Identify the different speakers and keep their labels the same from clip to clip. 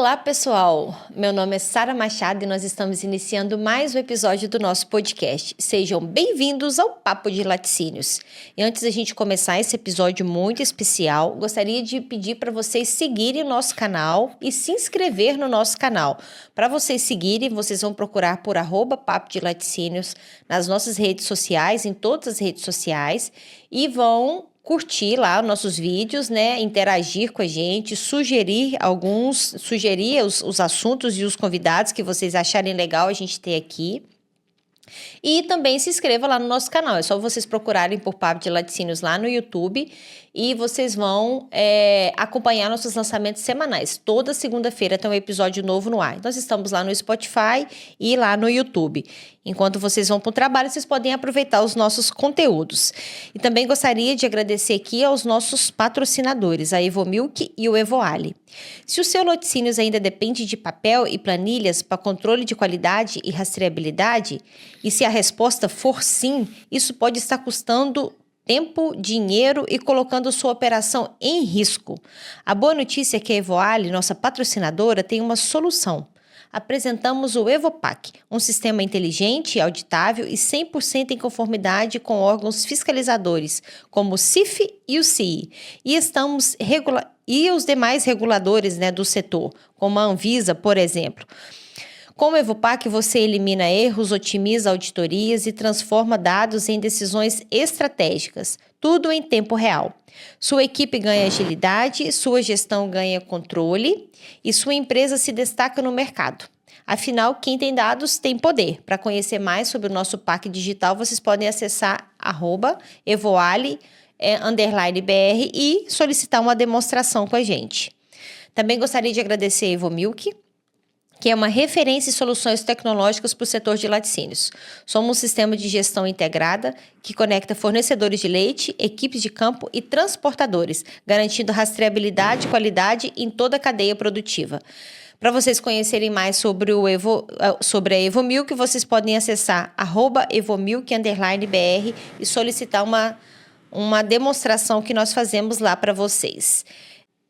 Speaker 1: Olá, pessoal! Meu nome é Sara Machado e nós estamos iniciando mais um episódio do nosso podcast. Sejam bem-vindos ao Papo de Laticínios. E antes da gente começar esse episódio muito especial, gostaria de pedir para vocês seguirem o nosso canal e se inscrever no nosso canal. Para vocês seguirem, vocês vão procurar por @Papo de Laticínios nas nossas redes sociais, em todas as redes sociais, e vão curtir lá os nossos vídeos, né? Interagir com a gente, sugerir os assuntos e os convidados que vocês acharem legal a gente ter aqui. E também se inscreva lá no nosso canal. É só vocês procurarem por Papo de Laticínios lá no YouTube e vocês vão acompanhar nossos lançamentos semanais. Toda segunda-feira tem um episódio novo no ar. Nós estamos lá no Spotify e lá no YouTube. Enquanto vocês vão para o trabalho, vocês podem aproveitar os nossos conteúdos. E também gostaria de agradecer aqui aos nossos patrocinadores, a Evomilk e o Evoali. Se o seu laticínios ainda depende de papel e planilhas para controle de qualidade e rastreabilidade, e se a resposta for sim, isso pode estar custando tempo, dinheiro e colocando sua operação em risco. A boa notícia é que a Evoali, nossa patrocinadora, tem uma solução. Apresentamos o Evopac, um sistema inteligente, auditável e 100% em conformidade com órgãos fiscalizadores, como o CIF e o CIE, e os demais reguladores, do setor, como a Anvisa, por exemplo. Com o Evopac, você elimina erros, otimiza auditorias e transforma dados em decisões estratégicas, tudo em tempo real. Sua equipe ganha agilidade, sua gestão ganha controle e sua empresa se destaca no mercado. Afinal, quem tem dados tem poder. Para conhecer mais sobre o nosso PAC digital, vocês podem acessar @evoali_br e solicitar uma demonstração com a gente. Também gostaria de agradecer a Evomilk, que é uma referência em soluções tecnológicas para o setor de laticínios. Somos um sistema de gestão integrada que conecta fornecedores de leite, equipes de campo e transportadores, garantindo rastreabilidade e qualidade em toda a cadeia produtiva. Para vocês conhecerem mais sobre a Evomilk, vocês podem acessar @evomilk_br e solicitar uma demonstração que nós fazemos lá para vocês.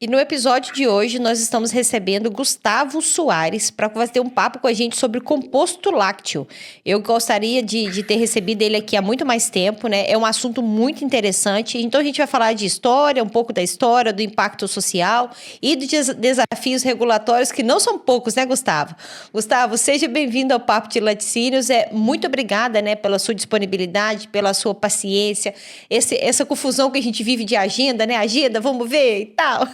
Speaker 1: E no episódio de hoje, nós estamos recebendo Gustavo Soares para fazer um papo com a gente sobre composto lácteo. Eu gostaria de ter recebido ele aqui há muito mais tempo, né? É um assunto muito interessante. Então, a gente vai falar de história, um pouco da história, do impacto social e dos desafios regulatórios, que não são poucos, né, Gustavo? Gustavo, seja bem-vindo ao Papo de Laticínios. Muito obrigada, né, pela sua disponibilidade, pela sua paciência. Essa confusão que a gente vive de agenda, né? Agenda, vamos ver e tal.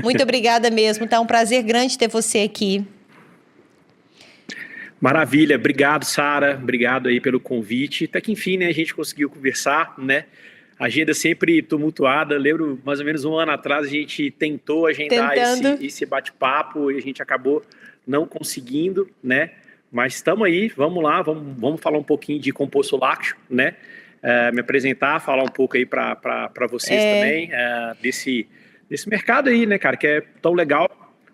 Speaker 1: Muito obrigada mesmo, tá um prazer grande ter você aqui.
Speaker 2: Maravilha, obrigado, Sara, obrigado aí pelo convite. Até que enfim, né, a gente conseguiu conversar, né? Agenda sempre tumultuada. Lembro, mais ou menos um ano atrás, a gente tentou agendar esse bate-papo e a gente acabou não conseguindo, né? Mas estamos aí, vamos lá, vamos falar um pouquinho de composto lácteo, né? Me apresentar, falar um pouco aí para vocês também desse mercado aí, né, cara, que é tão legal,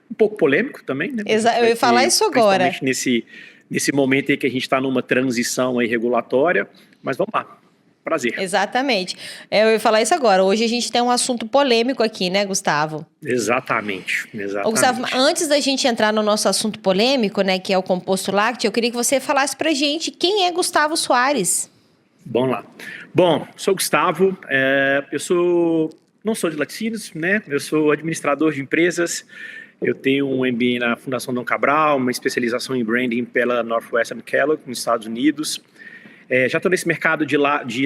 Speaker 2: um pouco polêmico também, né?
Speaker 1: Eu ia falar isso agora.
Speaker 2: Principalmente nesse momento aí que a gente está numa transição aí regulatória, mas vamos lá, prazer.
Speaker 1: Exatamente. Eu ia falar isso agora. Hoje a gente tem um assunto polêmico aqui, né, Gustavo?
Speaker 2: Exatamente.
Speaker 1: Ô, Gustavo, antes da gente entrar no nosso assunto polêmico, né, que é o composto lácteo, eu queria que você falasse pra gente quem é Gustavo Soares.
Speaker 2: Vamos lá. Bom, sou Gustavo, não sou de laticínios, né? Eu sou administrador de empresas. Eu tenho um MBA na Fundação Dom Cabral, uma especialização em branding pela Northwestern Kellogg, nos Estados Unidos. Já estou nesse mercado de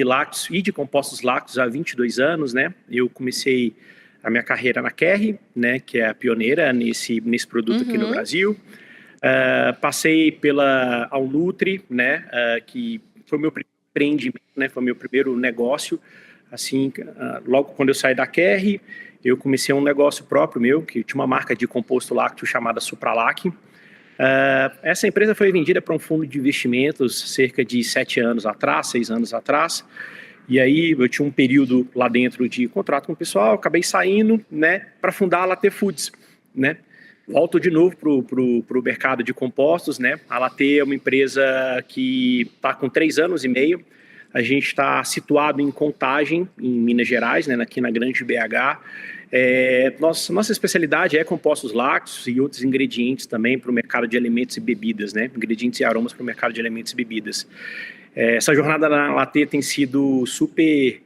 Speaker 2: lácteos e de compostos lácteos há 22 anos, né? Eu comecei a minha carreira na Kerry, né? Que é a pioneira nesse produto aqui no Brasil. Passei pela Alnutri, né? Que foi o meu primeiro empreendimento, né? Foi o meu primeiro negócio. Assim, logo quando eu saí da Kerry, eu comecei um negócio próprio meu, que tinha uma marca de composto lácteo chamada Supralac. Essa empresa foi vendida para um fundo de investimentos cerca de 6 anos atrás. E aí eu tinha um período lá dentro de contrato com o pessoal, acabei saindo, né, para fundar a Latte Foods, né. Volto de novo pro mercado de compostos, né. A Latte é uma empresa que está com 3 anos e meio. A gente está situado em Contagem, em Minas Gerais, né, aqui na Grande BH. Nossa especialidade é compostos lácteos e outros ingredientes também para o mercado de alimentos e bebidas, né? Ingredientes e aromas para o mercado de alimentos e bebidas. Essa jornada na Latê tem sido super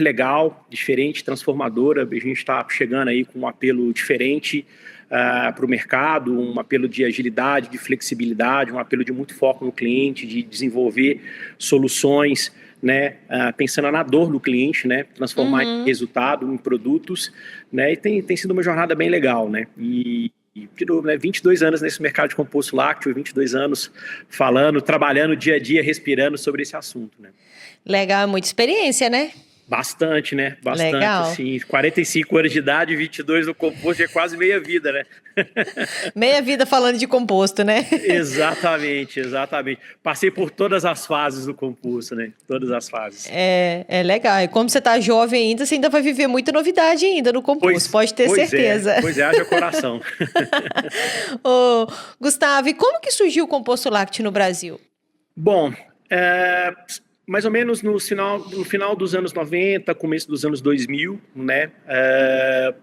Speaker 2: legal, diferente, transformadora. A gente está chegando aí com um apelo diferente para o mercado, um apelo de agilidade, de flexibilidade, um apelo de muito foco no cliente, de desenvolver soluções, né, pensando na dor do cliente, né, transformar em resultado, em produtos, né, e tem sido uma jornada bem legal, né, e de novo, né, 22 anos nesse mercado de composto lácteo, 22 anos falando, trabalhando dia a dia, respirando sobre esse assunto, né.
Speaker 1: Legal, é muita experiência, né?
Speaker 2: Bastante, né? Bastante,
Speaker 1: legal.
Speaker 2: Assim, 45 anos de idade, 22 no composto, é quase meia vida, né?
Speaker 1: Meia vida falando de composto, né?
Speaker 2: Exatamente. Passei por todas as fases do composto, né? Todas as fases.
Speaker 1: É legal. E como você tá jovem ainda, você ainda vai viver muita novidade ainda no composto, pode ter certeza.
Speaker 2: Pois é, haja coração.
Speaker 1: Ô, Gustavo, e como que surgiu o composto lácteo no Brasil?
Speaker 2: Bom, mais ou menos no final dos anos 90, começo dos anos 2000, né,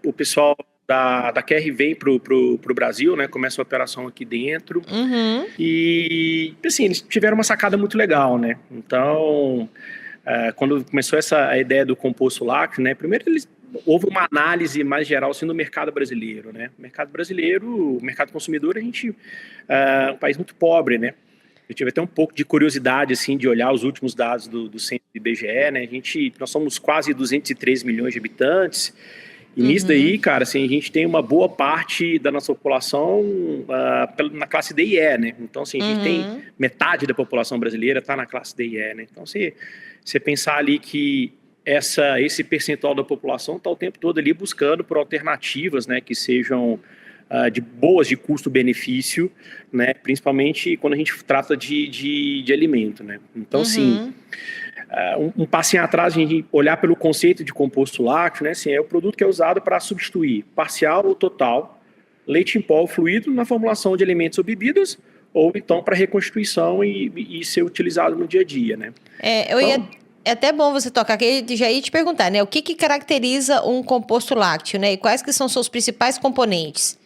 Speaker 2: o pessoal da QR veio pro Brasil, né, começa a operação aqui dentro, e assim, eles tiveram uma sacada muito legal, né, então, quando começou a ideia do composto lácteo, né, primeiro houve uma análise mais geral assim, no mercado brasileiro, né, o mercado consumidor, a gente é um país muito pobre, né. Eu tive até um pouco de curiosidade, assim, de olhar os últimos dados do censo do IBGE, né? Nós somos quase 203 milhões de habitantes. E nisso daí, cara, assim, a gente tem uma boa parte da nossa população na classe D e E, né? Então, assim, a gente tem metade da população brasileira está na classe D e E, né? Então, você pensar ali que esse percentual da população está o tempo todo ali buscando por alternativas, né? Que sejam de custo-benefício, né, principalmente quando a gente trata de alimento, né. Então, assim, um passinho atrás, a gente olhar pelo conceito de composto lácteo, né, assim, é o produto que é usado para substituir parcial ou total leite em pó ou fluido na formulação de alimentos ou bebidas, ou então para reconstituição e ser utilizado no dia a dia, né.
Speaker 1: É até bom você tocar, que eu já ia te perguntar, né, o que caracteriza um composto lácteo, né, e quais que são seus principais componentes?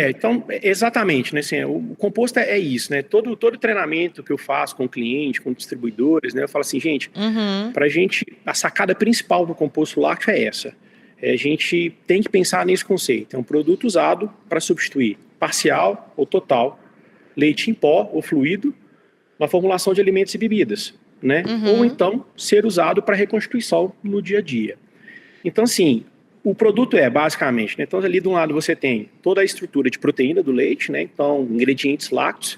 Speaker 2: Então, exatamente, né, assim, o composto é isso, né, todo treinamento que eu faço com o cliente, com distribuidores, né, eu falo assim, gente, pra gente, a sacada principal do composto lácteo é essa, a gente tem que pensar nesse conceito, é um produto usado para substituir parcial ou total leite em pó ou fluido na formulação de alimentos e bebidas, né, ou então ser usado para reconstituição no dia a dia. Então, assim, o produto basicamente, né? Então, ali de um lado você tem toda a estrutura de proteína do leite, né? Então, ingredientes lácteos.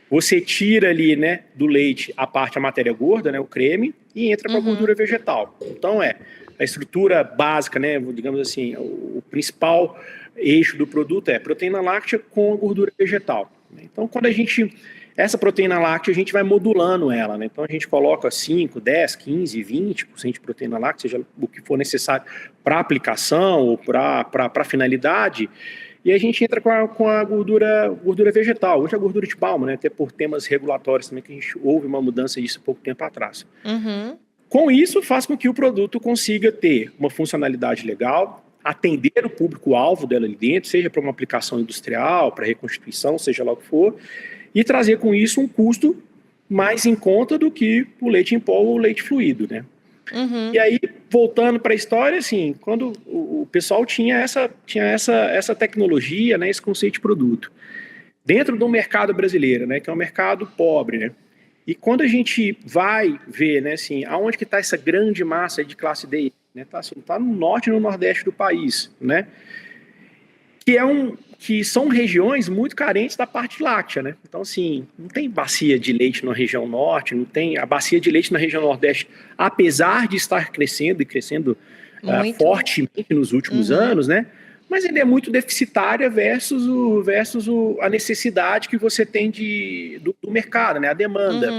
Speaker 2: Você tira ali, né, do leite a matéria gorda, né, o creme, e entra com a gordura vegetal. Então, a estrutura básica, né, digamos assim, o principal eixo do produto é proteína láctea com a gordura vegetal. Então, essa proteína láctea, a gente vai modulando ela, né? Então, a gente coloca 5, 10, 15, 20% de proteína láctea, seja o que for necessário para aplicação ou para finalidade, e a gente entra com a gordura vegetal, hoje a gordura de palma, né? Até por temas regulatórios também, que a gente houve uma mudança disso pouco tempo atrás. Com isso, faz com que o produto consiga ter uma funcionalidade legal, atender o público-alvo dela ali dentro, seja para uma aplicação industrial, para reconstituição, seja lá o que for, e trazer com isso um custo mais em conta do que o leite em pó ou o leite fluido, né? E aí, voltando para a história, assim, quando o pessoal tinha essa tecnologia, né, esse conceito de produto, dentro do mercado brasileiro, né, que é um mercado pobre, né? E quando a gente vai ver, né, assim, aonde que está essa grande massa de classe D, né? Tá no norte e no nordeste do país, né? Que são regiões muito carentes da parte láctea, né? Então, assim, não tem bacia de leite na região norte, não tem a bacia de leite na região nordeste, apesar de estar crescendo fortemente nos últimos anos, né? Mas ele é muito deficitária versus a necessidade que você tem do mercado, né? A demanda.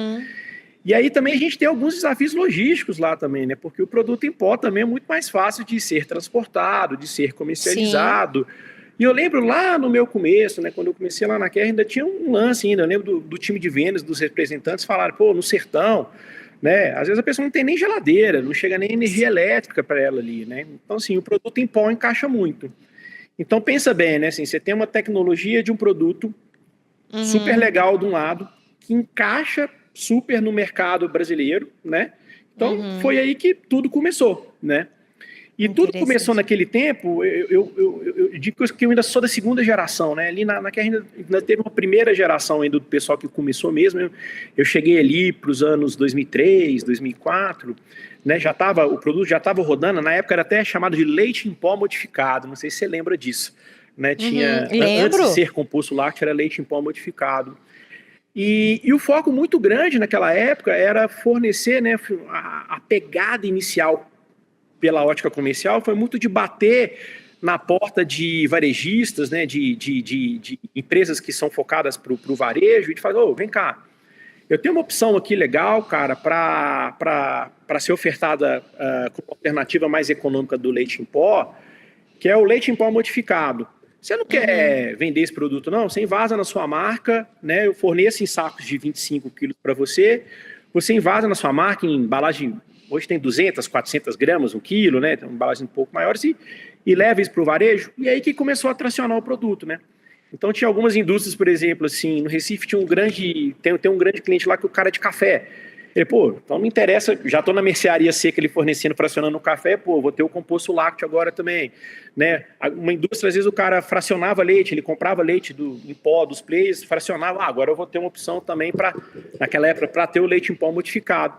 Speaker 2: E aí também a gente tem alguns desafios logísticos lá também, né? Porque o produto em pó também é muito mais fácil de ser transportado, de ser comercializado. Sim. E eu lembro lá no meu começo, né, quando eu comecei lá na QR, ainda tinha um lance ainda, eu lembro do time de vendas, dos representantes, falaram, pô, no sertão, né? Às vezes a pessoa não tem nem geladeira, não chega nem energia elétrica para ela ali, né? Então, assim, o produto em pó encaixa muito. Então, pensa bem, né? Assim, você tem uma tecnologia de um produto super legal de um lado, que encaixa super no mercado brasileiro, né? Então, foi aí que tudo começou, né? E tudo começou naquele tempo, eu digo que eu ainda sou da segunda geração, né? Ali na que ainda teve uma primeira geração ainda do pessoal que começou mesmo. Eu cheguei ali para os anos 2003, 2004, né? O produto já estava rodando, na época era até chamado de leite em pó modificado, não sei se você lembra disso, né? Antes de ser composto lácteo, era leite em pó modificado. E o foco muito grande naquela época era fornecer, né, a pegada inicial pela ótica comercial foi muito de bater na porta de varejistas, né, de empresas que são focadas para o varejo, e de falar, vem cá, eu tenho uma opção aqui legal, cara, para ser ofertada como alternativa mais econômica do leite em pó, que é o leite em pó modificado. Você não quer vender esse produto, não? Você invasa na sua marca, né? Eu forneço em sacos de 25 quilos para você, você invasa na sua marca em embalagem. Hoje tem 200, 400 gramas, 1 quilo, né? Tem embalagens um pouco maiores e leva isso para o varejo. E aí que começou a tracionar o produto, né? Então tinha algumas indústrias, por exemplo, assim, no Recife tem um grande cliente lá que é o cara de café. Ele, então não me interessa, já estou na mercearia seca ele fornecendo, fracionando o café, vou ter o composto lácteo agora também, né? Uma indústria, às vezes o cara fracionava leite, ele comprava leite em pó dos players, fracionava, agora eu vou ter uma opção também naquela época, para ter o leite em pó modificado.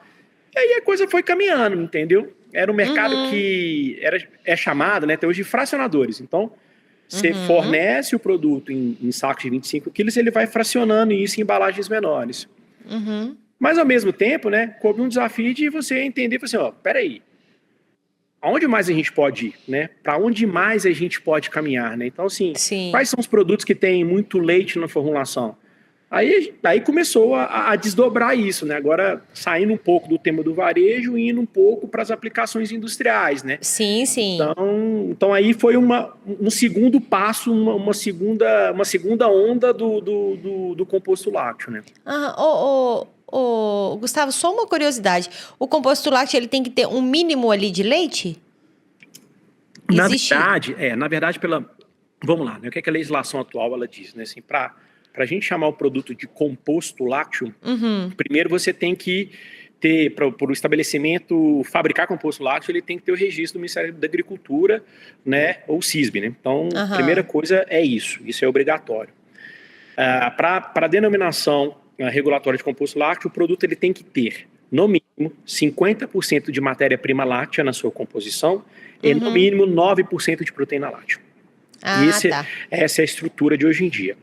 Speaker 2: E aí a coisa foi caminhando, entendeu? Era um mercado que é chamado, né, até hoje, de fracionadores. Então, você fornece o produto em sacos de 25 quilos, ele vai fracionando isso em embalagens menores. Mas, ao mesmo tempo, né, coube um desafio de você entender, assim, peraí, aonde mais a gente pode ir, né? Para onde mais a gente pode caminhar, né? Então, assim, quais são os produtos que têm muito leite na formulação? Aí começou a desdobrar isso, né? Agora saindo um pouco do tema do varejo e indo um pouco para as aplicações industriais, né?
Speaker 1: Sim.
Speaker 2: Então aí foi um segundo passo, uma segunda onda do composto lácteo, né?
Speaker 1: Gustavo, só uma curiosidade. O composto lácteo, ele tem que ter um mínimo ali de leite?
Speaker 2: Na verdade, vamos lá, né? O que a legislação atual ela diz, né? Assim, para a gente chamar o produto de composto lácteo, primeiro você tem que ter, para o estabelecimento fabricar composto lácteo, ele tem que ter o registro do Ministério da Agricultura, né, ou CISB, né? Então, a primeira coisa é isso é obrigatório. Para a denominação regulatória de composto lácteo, o produto ele tem que ter, no mínimo, 50% de matéria-prima láctea na sua composição e, no mínimo, 9% de proteína láctea. Essa é a estrutura de hoje em dia.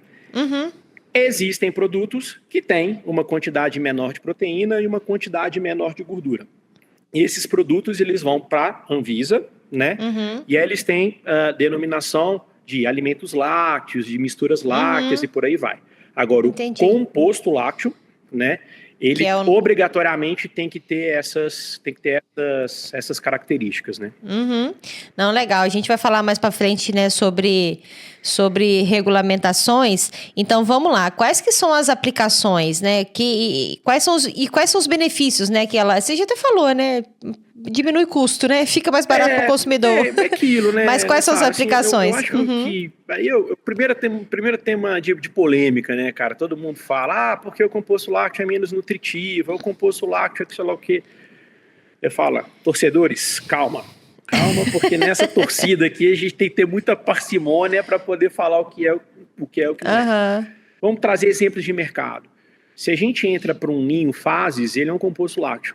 Speaker 2: Existem produtos que têm uma quantidade menor de proteína e uma quantidade menor de gordura. Esses produtos eles vão para a Anvisa, né? E aí eles têm denominação de alimentos lácteos, de misturas lácteas e por aí vai. Agora, o composto lácteo, né? Ele obrigatoriamente tem que ter essas características, né?
Speaker 1: Não, legal. A gente vai falar mais para frente, né, sobre regulamentações. Então, vamos lá. Quais que são as aplicações, né? Quais são os benefícios, né? Você já até falou, né? Diminui custo, né? Fica mais barato para o consumidor.
Speaker 2: É aquilo, né?
Speaker 1: Mas quais são as aplicações?
Speaker 2: Assim, eu acho que... Aí o primeiro tema de polêmica, né, cara? Todo mundo fala, porque o composto lácteo é menos nutritivo, o composto lácteo é sei lá o quê. Eu falo, torcedores, calma, porque nessa torcida aqui a gente tem que ter muita parcimônia para poder falar o que é o que não é. Vamos trazer exemplos de mercado. Se a gente entra para um Ninho Fases, ele é um composto lácteo.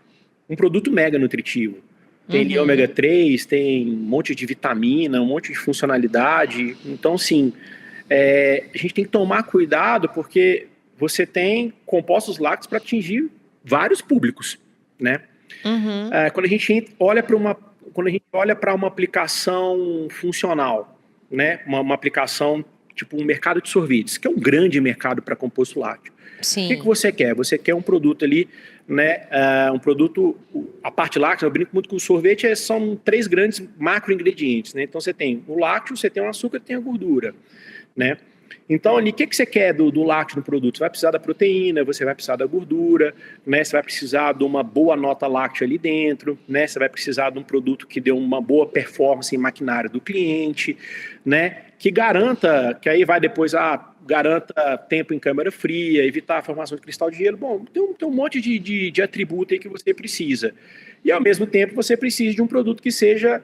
Speaker 2: Um produto mega nutritivo. Tem ômega 3, tem um monte de vitamina, um monte de funcionalidade. Então, sim, a gente tem que tomar cuidado porque você tem compostos lácteos para atingir vários públicos, né? Quando a gente olha para uma aplicação funcional, né? Uma aplicação tipo um mercado de sorvetes, que é um grande mercado para composto lácteo.
Speaker 1: Sim.
Speaker 2: O que você quer? Você quer um produto ali, né? Um produto, a parte láctea, eu brinco muito com o sorvete, são 3 grandes macro ingredientes, né? Então você tem o lácteo, você tem o açúcar e tem a gordura, né? Então, ali, o que você quer do lácteo no produto? Você vai precisar da proteína, você vai precisar da gordura, né? Você vai precisar de uma boa nota láctea ali dentro, né? Você vai precisar de um produto que dê uma boa performance em maquinário do cliente, né? Que garanta, que aí vai depois, garanta tempo em câmara fria, evitar a formação de cristal de gelo. Bom, tem um monte de atributo aí que você precisa. E, ao mesmo tempo, você precisa de um produto que seja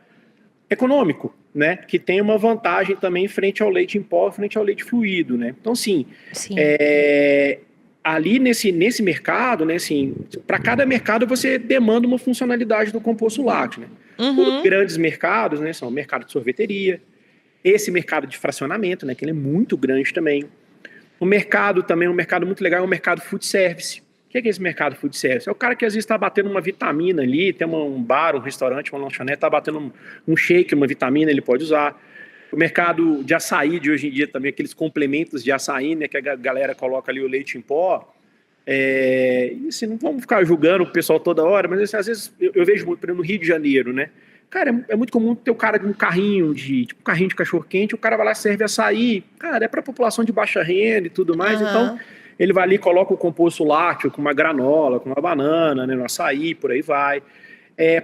Speaker 2: econômico, né? Que tenha uma vantagem também frente ao leite em pó, frente ao leite fluido, né? Então, assim, ali nesse mercado, né? Assim, para cada mercado você demanda uma funcionalidade do composto lácteo, né? Os grandes mercados, né? São o mercado de sorveteria, esse mercado de fracionamento, né? Que ele é muito grande também. O mercado também, um mercado muito legal, é o mercado food service. O que é esse mercado food service? É o cara que às vezes está batendo uma vitamina ali, tem um bar, um restaurante, uma lanchonete, está batendo um shake, uma vitamina, ele pode usar. O mercado de açaí de hoje em dia também, aqueles complementos de açaí, né, que a galera coloca ali o leite em pó. E assim, não vamos ficar julgando o pessoal toda hora, mas assim, às vezes eu vejo muito, por exemplo, no Rio de Janeiro, né? Cara, é muito comum ter o cara de um carrinho tipo um carrinho de cachorro-quente, o cara vai lá e serve açaí. Cara, é para a população de baixa renda e tudo mais, então ele vai ali e coloca o composto lácteo com uma granola, com uma banana, né, no açaí, por aí vai.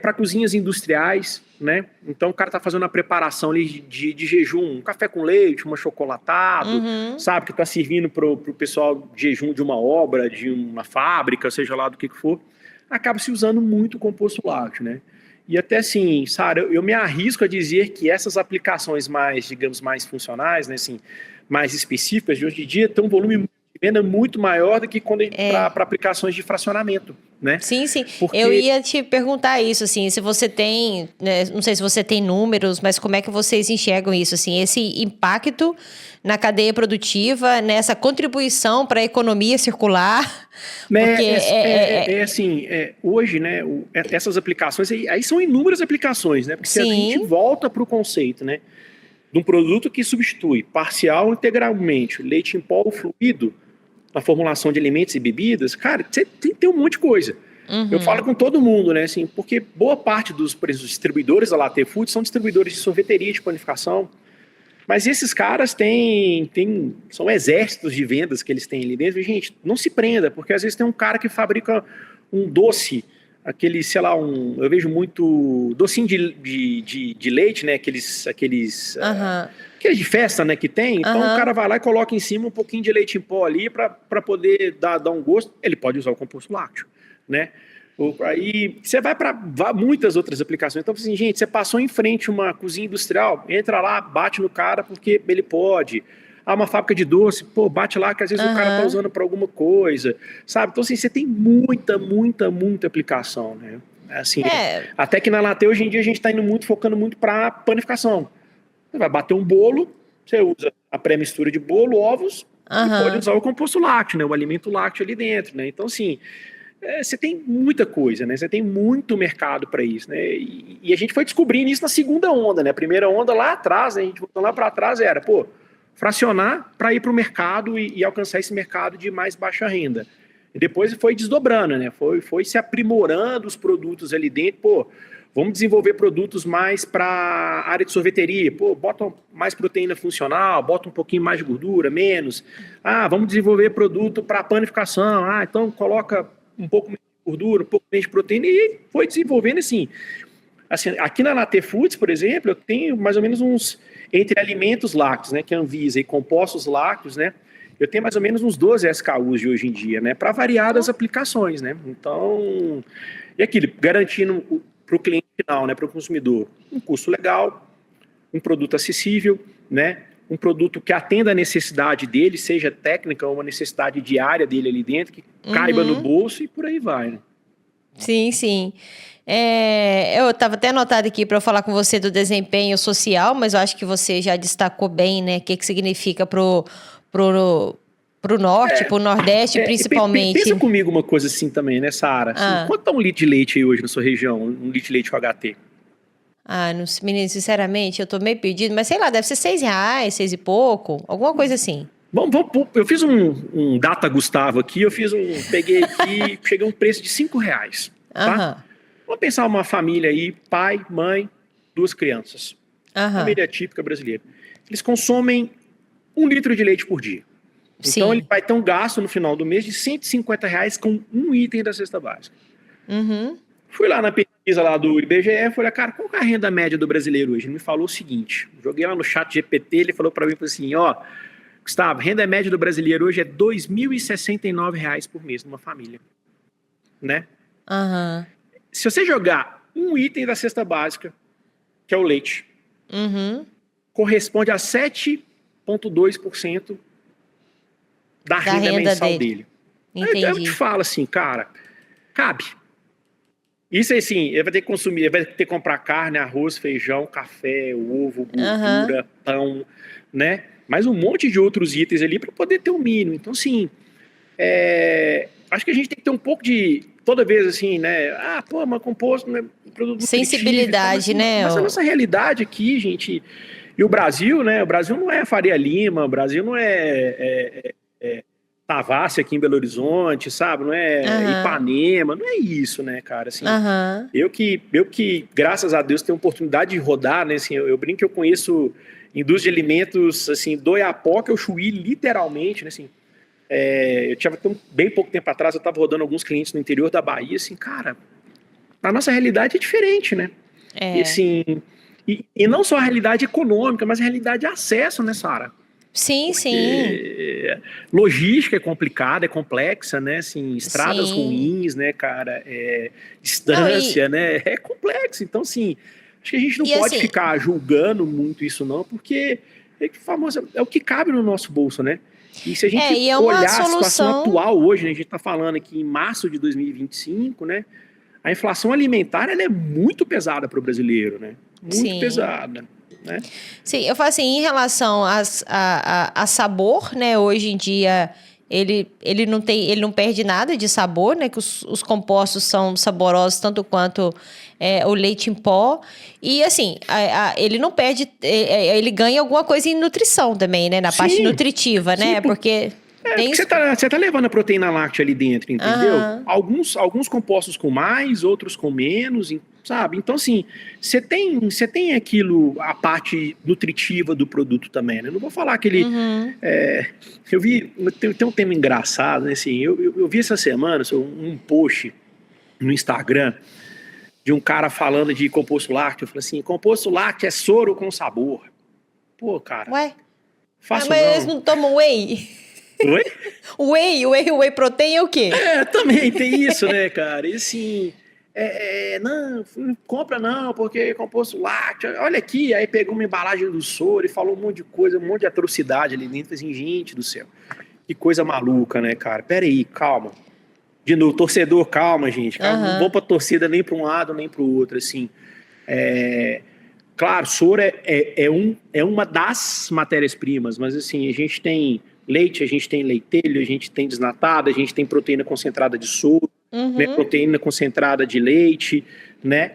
Speaker 2: Para cozinhas industriais, né? Então o cara tá fazendo a preparação ali de jejum, um café com leite, um achocolatado, sabe? Que tá servindo pro pessoal de jejum de uma obra, de uma fábrica, seja lá do que for. Acaba se usando muito o composto lácteo, né? E até assim, Sara, eu me arrisco a dizer que essas aplicações mais, digamos, mais funcionais, né, assim, mais específicas de hoje em dia, tem um volume de venda muito maior do que quando para aplicações de fracionamento, né?
Speaker 1: Sim.
Speaker 2: Porque...
Speaker 1: Eu ia te perguntar isso, assim, se você tem, né, não sei se você tem números, mas como é que vocês enxergam isso, assim, esse impacto na cadeia produtiva, nessa contribuição para a economia circular? Porque
Speaker 2: assim, hoje, né, essas aplicações, aí são inúmeras aplicações, né? Porque se a gente volta para o conceito, né, de um produto que substitui parcial ou integralmente leite em pó ou fluido na formulação de alimentos e bebidas, cara, você tem um monte de coisa. Eu falo com todo mundo, né, assim, porque boa parte dos distribuidores da Latte Foods são distribuidores de sorveteria, de panificação, mas esses caras são exércitos de vendas que eles têm ali dentro. E, gente, não se prenda, porque às vezes tem um cara que fabrica um doce, aquele, sei lá, eu vejo muito docinho de leite, né, aqueles de festa, né, que tem. Então o cara vai lá e coloca em cima um pouquinho de leite em pó ali para poder dar um gosto. Ele pode usar o composto lácteo, né? Aí você vai para muitas outras aplicações. Então, assim, gente, você passou em frente uma cozinha industrial, entra lá, bate no cara porque ele pode. Uma fábrica de doce, bate lá que às vezes o cara tá usando para alguma coisa, sabe? Então, assim, você tem muita aplicação, né? Assim, até que na Latte hoje em dia a gente está focando muito para panificação. Você vai bater um bolo, você usa a pré-mistura de bolo, ovos, e pode usar o composto lácteo, né? O alimento lácteo ali dentro, né? Então, assim, você tem muita coisa, né? Você tem muito mercado para isso, né? E a gente foi descobrindo isso na segunda onda, né? A primeira onda lá atrás, né? A gente voltou lá para trás, era, fracionar para ir para o mercado e alcançar esse mercado de mais baixa renda. E depois foi desdobrando, né? Foi se aprimorando os produtos ali dentro, vamos desenvolver produtos mais para a área de sorveteria, bota mais proteína funcional, bota um pouquinho mais de gordura, menos. Vamos desenvolver produto para panificação, então coloca um pouco menos de gordura, um pouco menos de proteína, e foi desenvolvendo assim, aqui na Latte Foods, por exemplo, eu tenho mais ou menos entre alimentos lácteos, né, que é a Anvisa, e compostos lácteos, né, eu tenho mais ou menos uns 12 SKUs de hoje em dia, né, para variadas aplicações, né, então, e aquilo, garantindo para o cliente final, né, para o consumidor, um custo legal, um produto acessível, né, um produto que atenda a necessidade dele, seja técnica ou uma necessidade diária dele ali dentro, que caiba no bolso e por aí vai, né.
Speaker 1: Sim. Eu estava até anotado aqui para eu falar com você do desempenho social, mas eu acho que você já destacou bem, né, o que significa pro norte, pro nordeste, principalmente.
Speaker 2: Pensa comigo uma coisa assim também, né, Sara? Assim, quanto tá um litro de leite aí hoje na sua região? Um litro de leite UHT?
Speaker 1: Não, menino, sinceramente, eu tô meio perdido, mas sei lá, deve ser R$6, 6 e pouco, alguma coisa assim.
Speaker 2: Eu fiz um Data Gustavo aqui, peguei aqui, cheguei a um preço de R$5, tá? Vamos pensar uma família aí, pai, mãe, 2 crianças. Família típica brasileira. Eles consomem 1 litro de leite por dia. Então,
Speaker 1: Sim.
Speaker 2: ele vai ter um gasto no final do mês de R$ 150 com um item da cesta básica.
Speaker 1: Uhum.
Speaker 2: Fui lá na pesquisa lá do IBGE, falei, cara, qual que é a renda média do brasileiro hoje? Ele me falou o seguinte, joguei lá no chat GPT, ele falou para mim assim, ó, Gustavo, renda média do brasileiro hoje é R$ 2.069 por mês numa família, né?
Speaker 1: Aham.
Speaker 2: Se você jogar um item da cesta básica, que é o leite,
Speaker 1: Uhum.
Speaker 2: corresponde a 7,2% da renda mensal dele. Aí eu te
Speaker 1: Entendi.
Speaker 2: falo assim, cara, cabe. Isso é assim, ele vai ter que consumir, ele vai ter que comprar carne, arroz, feijão, café, ovo, gordura, pão, né? Mais um monte de outros itens ali para poder ter o mínimo. Então, assim, acho que a gente tem que ter um pouco de, toda vez assim, né? Ah, pô, mas composto, né? Produto
Speaker 1: Sensibilidade,
Speaker 2: nutritivo,
Speaker 1: né?
Speaker 2: Mas a nossa realidade aqui, gente, e o Brasil, né? O Brasil não é Faria Lima, o Brasil não é Tavassi aqui em Belo Horizonte, sabe? Não é Ipanema, não é isso, né, cara? Assim, eu que, graças a Deus, tenho a oportunidade de rodar, né? Assim, eu brinco que eu conheço indústria de alimentos, assim, do Oiapoque ao Chuí, literalmente, né? Assim, eu tinha bem pouco tempo atrás, eu estava rodando alguns clientes no interior da Bahia, assim, cara, a nossa realidade é diferente, né? E assim, e não só a realidade econômica, mas a realidade de acesso, né, Sara?
Speaker 1: Sim,
Speaker 2: Porque logística é complicada, é complexa, né? Assim, estradas ruins, né, cara? Distância, né? É complexo. Então, assim, acho que a gente não pode ficar julgando muito isso, não, porque é o que cabe no nosso bolso, né? E se a gente olhar a situação atual hoje, né, a gente está falando aqui em março de 2025, né? A inflação alimentar ela é muito pesada para o brasileiro, né? Muito pesada. Né?
Speaker 1: Sim, eu falo assim, em relação a sabor, né? Hoje em dia ele não perde nada de sabor, né? Que os compostos são saborosos tanto quanto o leite em pó. E assim, ele não perde, ele ganha alguma coisa em nutrição também, né? Na parte nutritiva, né? Porque
Speaker 2: você tá levando a proteína láctea ali dentro, entendeu? Alguns compostos com mais, outros com menos, sabe? Então, assim, você tem aquilo, a parte nutritiva do produto também, né? Não vou falar que ele... eu vi... Tem um tema engraçado, né? Assim, eu vi essa semana um post no Instagram de um cara falando de composto lácteo. Eu falei assim, composto lácteo é soro com sabor. Pô, cara...
Speaker 1: Ué?
Speaker 2: Faço
Speaker 1: mas eles não tomam whey?
Speaker 2: Oi?
Speaker 1: Whey protein é o quê?
Speaker 2: Também tem isso, né, cara? E assim, não compra não, porque é composto lácteo. Olha aqui, aí pegou uma embalagem do soro e falou um monte de coisa, um monte de atrocidade ali dentro. Assim, gente do céu, que coisa maluca, né, cara? Pera aí, calma. De novo, torcedor, calma, gente. Calma, não vou pra torcida nem pra um lado nem pro outro, assim. Claro, soro é uma das matérias-primas, mas assim, a gente tem leite, a gente tem leitelho, a gente tem desnatado, a gente tem proteína concentrada de soro, né, proteína concentrada de leite, né?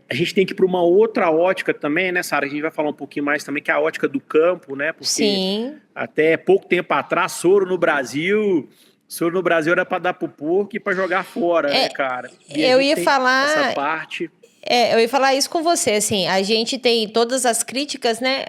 Speaker 2: A gente tem que ir para uma outra ótica também, né, Sara? A gente vai falar um pouquinho mais também, que é a ótica do campo, né? Porque até pouco tempo atrás, soro no Brasil era para dar pro porco e para jogar fora, né, cara? E
Speaker 1: eu ia falar
Speaker 2: essa parte...
Speaker 1: eu ia falar isso com você, assim, a gente tem todas as críticas, né,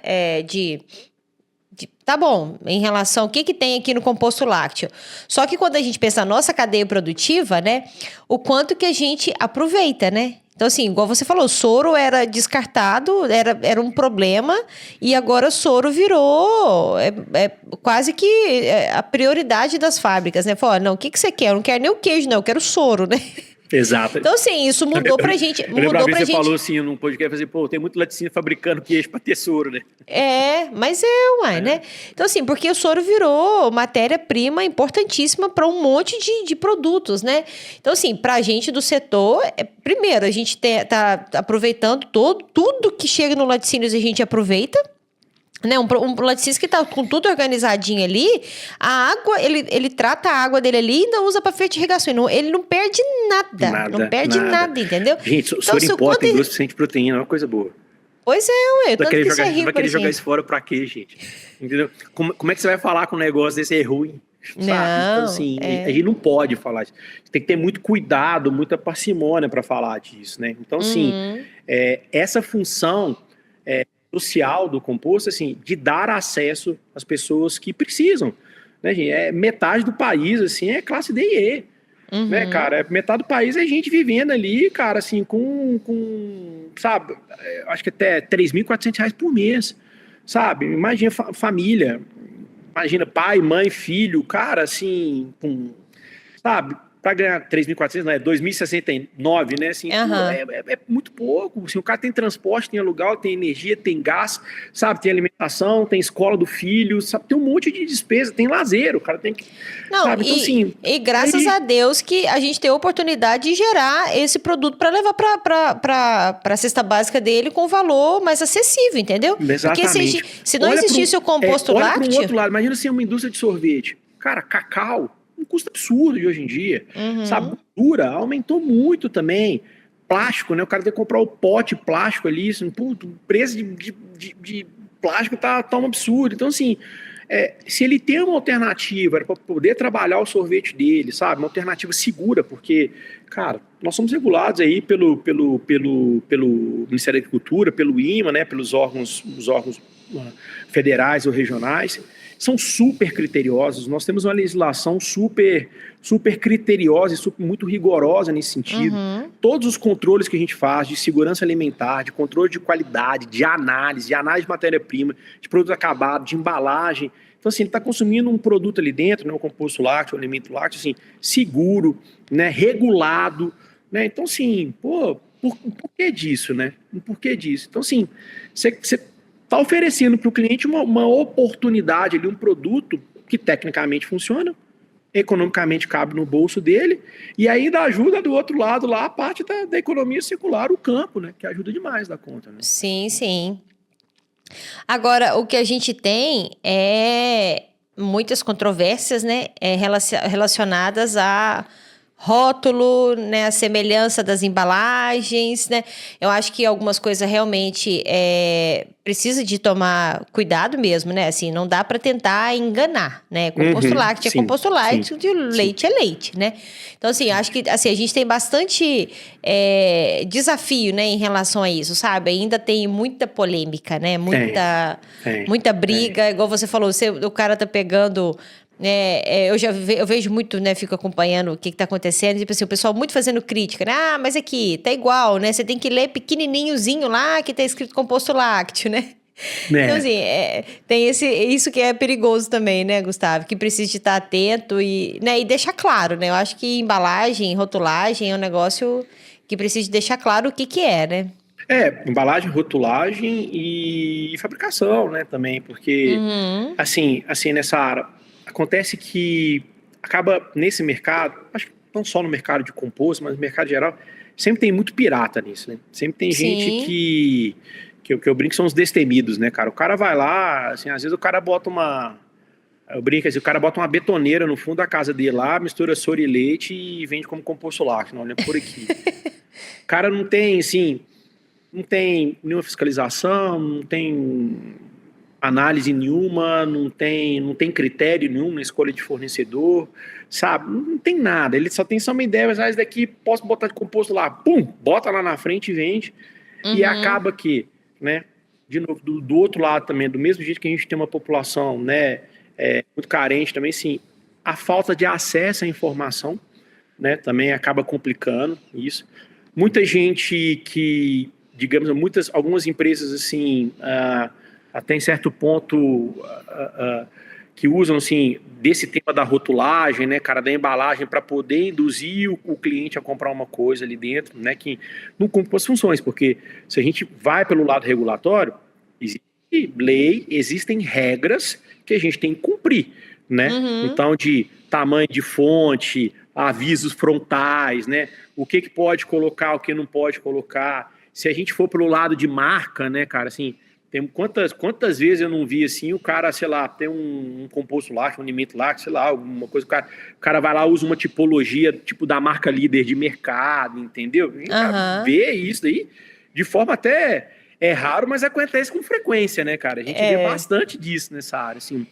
Speaker 1: tá bom, em relação ao que tem aqui no composto lácteo. Só que quando a gente pensa na nossa cadeia produtiva, né, o quanto que a gente aproveita, né? Então, assim, igual você falou, soro era descartado, era um problema, e agora o soro virou quase que a prioridade das fábricas, né? Falou, não, o que você quer? Eu não quero nem o queijo, não, eu quero o soro, né?
Speaker 2: Exato.
Speaker 1: Então, assim, isso mudou pra gente.
Speaker 2: Você falou assim num podcast, assim, pô, tem muito laticínio fabricando queijo pra ter soro, né?
Speaker 1: Mas né? Então, assim, porque o soro virou matéria-prima importantíssima para um monte de produtos, né? Então, assim, pra gente do setor, primeiro, a gente tá aproveitando tudo que chega no laticínios, a gente aproveita. Né, um laticínio que tá com tudo organizadinho ali, a água, ele trata a água dele ali e ainda usa para fertirrigação. Ele não perde nada. Não perde nada, entendeu?
Speaker 2: Gente, soro em pó tem 2% de proteína, é uma coisa boa.
Speaker 1: Pois ué.
Speaker 2: Vai querer jogar isso fora pra quê, gente? Entendeu? Como é que você vai falar com um negócio desse ruim? Sabe? Então, assim, a gente não pode falar disso. Tem que ter muito cuidado, muita parcimônia para falar disso, né? Então, assim, essa função... social do composto, assim, de dar acesso às pessoas que precisam, né, gente? Metade do país, assim, é classe D e E, né, cara? Metade do país é gente vivendo ali, cara, assim, sabe, acho que até R$ 3.400 por mês, sabe? Imagina família, imagina pai, mãe, filho, cara, assim, sabe? Para ganhar 3.400, não é 2.069, né? Assim, é muito pouco. Assim, o cara tem transporte, tem aluguel, tem energia, tem gás, sabe? Tem alimentação, tem escola do filho, sabe? Tem um monte de despesa, tem lazer, o cara tem que.
Speaker 1: Não,
Speaker 2: sabe? Então, assim,
Speaker 1: e graças a Deus que a gente tem a oportunidade de gerar esse produto para levar para a cesta básica dele com valor mais acessível, entendeu?
Speaker 2: Exatamente.
Speaker 1: Porque se não existisse o composto
Speaker 2: olha
Speaker 1: lácteo.
Speaker 2: Olha para o outro lado, imagina assim, uma indústria de sorvete. Cara, cacau. Um custo absurdo de hoje em dia, sabe? Gordura aumentou muito também. Plástico, né? O cara tem que comprar o pote plástico ali, assim, puto, o preço de plástico tá um absurdo. Então, assim, se ele tem uma alternativa para poder trabalhar o sorvete dele, sabe? Uma alternativa segura, porque, cara, nós somos regulados aí pelo Ministério da Agricultura, pelo INMA, né? Pelos órgãos federais ou regionais. São super criteriosos, nós temos uma legislação super criteriosa e muito rigorosa nesse sentido. Todos os controles que a gente faz de segurança alimentar, de controle de qualidade, de análise de matéria-prima, de produto acabado, de embalagem. Então, assim, ele está consumindo um produto ali dentro, né, um composto lácteo, um alimento lácteo, assim, seguro, né, regulado, né? Então, assim, por que disso, né? Por que disso? Então, assim, você está oferecendo para o cliente uma oportunidade ali, um produto que tecnicamente funciona, economicamente cabe no bolso dele, e ainda ajuda do outro lado lá a parte da economia circular, o campo, né? Que ajuda demais da conta, né?
Speaker 1: Sim, sim. Agora, o que a gente tem é muitas controvérsias, né? Relacionadas a rótulo, né, a semelhança das embalagens, né? Eu acho que algumas coisas realmente precisa de tomar cuidado mesmo, né? Assim, não dá para tentar enganar, né? Composto lácteo é composto lácteo, de leite é leite, né? Então, assim, acho que assim, a gente tem bastante desafio, né, em relação a isso, sabe? Ainda tem muita polêmica, né? Muita briga, igual você falou, o cara tá pegando. Eu vejo muito, né? Fico acompanhando o que tá acontecendo. Tipo assim, o pessoal muito fazendo crítica, né? Ah, mas aqui, tá igual, né? Você tem que ler pequenininhozinho lá que tá escrito composto lácteo, né? Então, assim, tem isso que é perigoso também, né, Gustavo? Que precisa de estar atento e deixar claro, né? Eu acho que embalagem, rotulagem é um negócio que precisa de deixar claro o que é, né?
Speaker 2: Embalagem, rotulagem e fabricação, né, também, porque, assim, nessa área, acontece que acaba nesse mercado, acho que não só no mercado de composto, mas no mercado geral, sempre tem muito pirata nisso, né? Sempre tem gente que eu brinco são os destemidos, né, cara? O cara vai lá, assim, às vezes o cara bota eu brinco assim, o cara bota uma betoneira no fundo da casa dele lá, mistura soro e leite e vende como composto lácteo, não, olha por aqui. O cara não tem, assim, não tem nenhuma fiscalização, não tem análise nenhuma, não tem critério nenhum na escolha de fornecedor, sabe? Não tem nada, ele só tem uma ideia, mas esse daqui posso botar de composto lá, pum, bota lá na frente e vende, e acaba que, né, de novo, do outro lado também, do mesmo jeito que a gente tem uma população, né, muito carente também, sim, a falta de acesso à informação, né, também acaba complicando isso. Muita gente que, digamos, algumas empresas, assim, até em certo ponto, que usam, assim, desse tema da rotulagem, né, cara, da embalagem, para poder induzir o cliente a comprar uma coisa ali dentro, né, que não cumpre as funções, porque se a gente vai pelo lado regulatório, existe lei, existem regras que a gente tem que cumprir, né, então de tamanho de fonte, avisos frontais, né, o que pode colocar, o que não pode colocar. Se a gente for pelo lado de marca, né, cara, assim, tem quantas vezes eu não vi assim, o cara, sei lá, tem um composto lácteo, um alimento lácteo, sei lá, alguma coisa, o cara vai lá, usa uma tipologia, tipo da marca líder de mercado, entendeu? Vê isso aí de forma até raro, mas acontece com frequência, né, cara? A gente vê bastante disso nessa área, assim.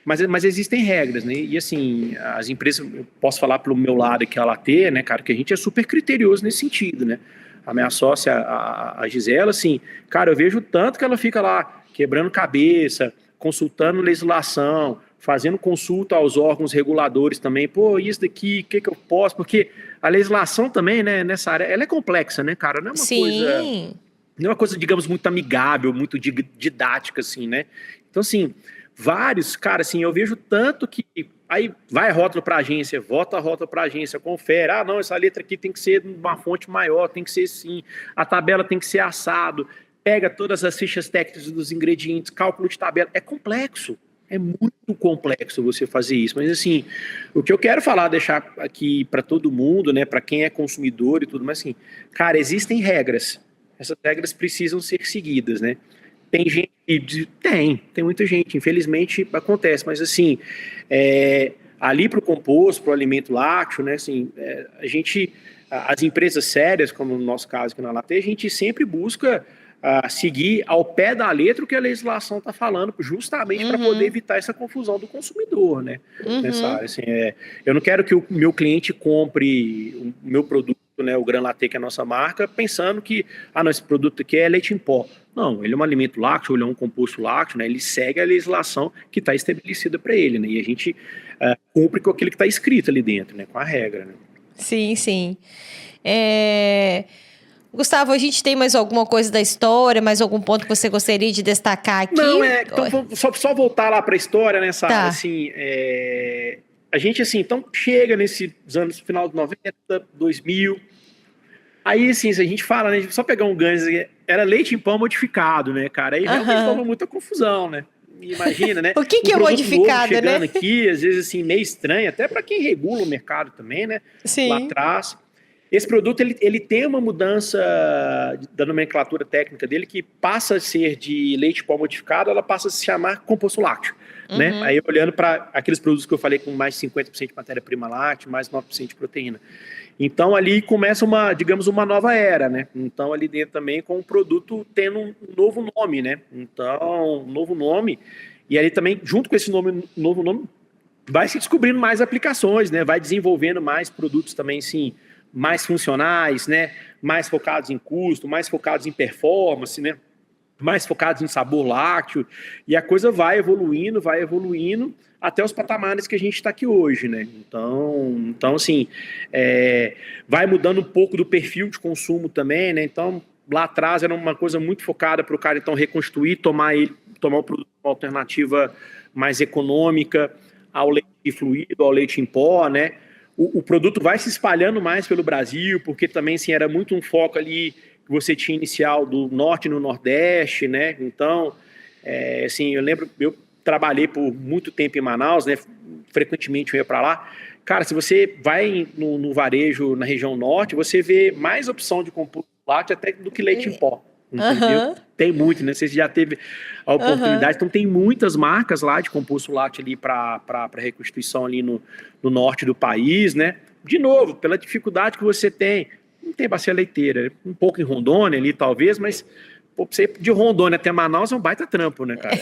Speaker 2: Mas existem regras, né? E assim, as empresas, eu posso falar pelo meu lado aqui, a Latê, né, cara, que a gente é super criterioso nesse sentido, né? a minha sócia, a Gisela, assim, cara, eu vejo tanto que ela fica lá quebrando cabeça, consultando legislação, fazendo consulta aos órgãos reguladores também. Pô, isso daqui, o que eu posso? Porque a legislação também, né, nessa área, ela é complexa, né, cara? Não é uma coisa, não é uma coisa, digamos, muito amigável, muito didática, assim, né? Então, assim, vários, cara, assim, eu vejo tanto que aí vai rótulo para agência, volta a rótulo para agência, confere, ah, não, essa letra aqui tem que ser uma fonte maior, tem que ser assim, a tabela tem que ser assado, pega todas as fichas técnicas dos ingredientes, cálculo de tabela, é complexo, é muito complexo você fazer isso, mas assim, o que eu quero falar, deixar aqui para todo mundo, né, para quem é consumidor e tudo, mas assim, cara, existem regras, essas regras precisam ser seguidas, né? Tem gente tem muita gente, infelizmente acontece, mas assim, ali para o composto, para o alimento lácteo, né, assim, as empresas sérias, como no nosso caso aqui na Latte, a gente sempre busca seguir ao pé da letra o que a legislação está falando, justamente para poder evitar essa confusão do consumidor, né, nessa área. Assim, eu não quero que o meu cliente compre o meu produto, né, o Gran Latte, que é a nossa marca, pensando que, não, esse produto aqui é leite em pó. Não, ele é um alimento lácteo, ele é um composto lácteo, né, ele segue a legislação que está estabelecida para ele, né, e a gente cumpre com aquilo que está escrito ali dentro, né, com a regra. Né.
Speaker 1: Sim, sim. Gustavo, a gente tem mais alguma coisa da história, mais algum ponto que você gostaria de destacar aqui?
Speaker 2: Não, então só voltar lá para a história, né, Sara,
Speaker 1: tá.
Speaker 2: assim, a gente, assim, então chega nesses anos, final de 90, 2000, aí, assim, se a gente fala, né, só pegar um Guns, era leite em pão modificado, né, cara, aí realmente dava muita confusão, né, imagina, né.
Speaker 1: O que é modificado,
Speaker 2: chegando,
Speaker 1: né?
Speaker 2: aqui, às vezes, assim, meio estranho, até para quem regula o mercado também, né,
Speaker 1: Sim.
Speaker 2: lá atrás. Esse produto, ele tem uma mudança da nomenclatura técnica dele, que passa a ser de leite em pó modificado, ela passa a se chamar composto lácteo, né? Aí, olhando para aqueles produtos que eu falei com mais de 50% de matéria-prima láctea, mais 9% de proteína. Então, ali começa digamos, uma nova era, né? Então, ali dentro também com o produto tendo um novo nome, né? Então, um novo nome. E ali também, junto com esse novo nome, vai se descobrindo mais aplicações, né? Vai desenvolvendo mais produtos também, sim, mais funcionais, né? Mais focados em custo, mais focados em performance, né? Mais focados em sabor lácteo, e a coisa vai evoluindo até os patamares que a gente está aqui hoje, né? Então assim, vai mudando um pouco do perfil de consumo também, né? Então, lá atrás era uma coisa muito focada para o cara, então, reconstruir, tomar o produto uma alternativa mais econômica ao leite fluido, ao leite em pó, né? O produto vai se espalhando mais pelo Brasil, porque também, assim, era muito um foco ali que você tinha inicial do norte no nordeste, né? Então, assim, eu lembro, eu trabalhei por muito tempo em Manaus, né? Frequentemente eu ia para lá. Cara, se você vai no varejo na região norte, você vê mais opção de composto lácteo até do que leite em pó. Entendeu? Tem muito, né? Você já teve a oportunidade, então tem muitas marcas lá de composto lácteo ali para reconstituição ali no norte do país, né? De novo, pela dificuldade que você tem, não tem bacia leiteira, um pouco em Rondônia ali talvez, mas pô, você de Rondônia até Manaus é um baita trampo, né, cara?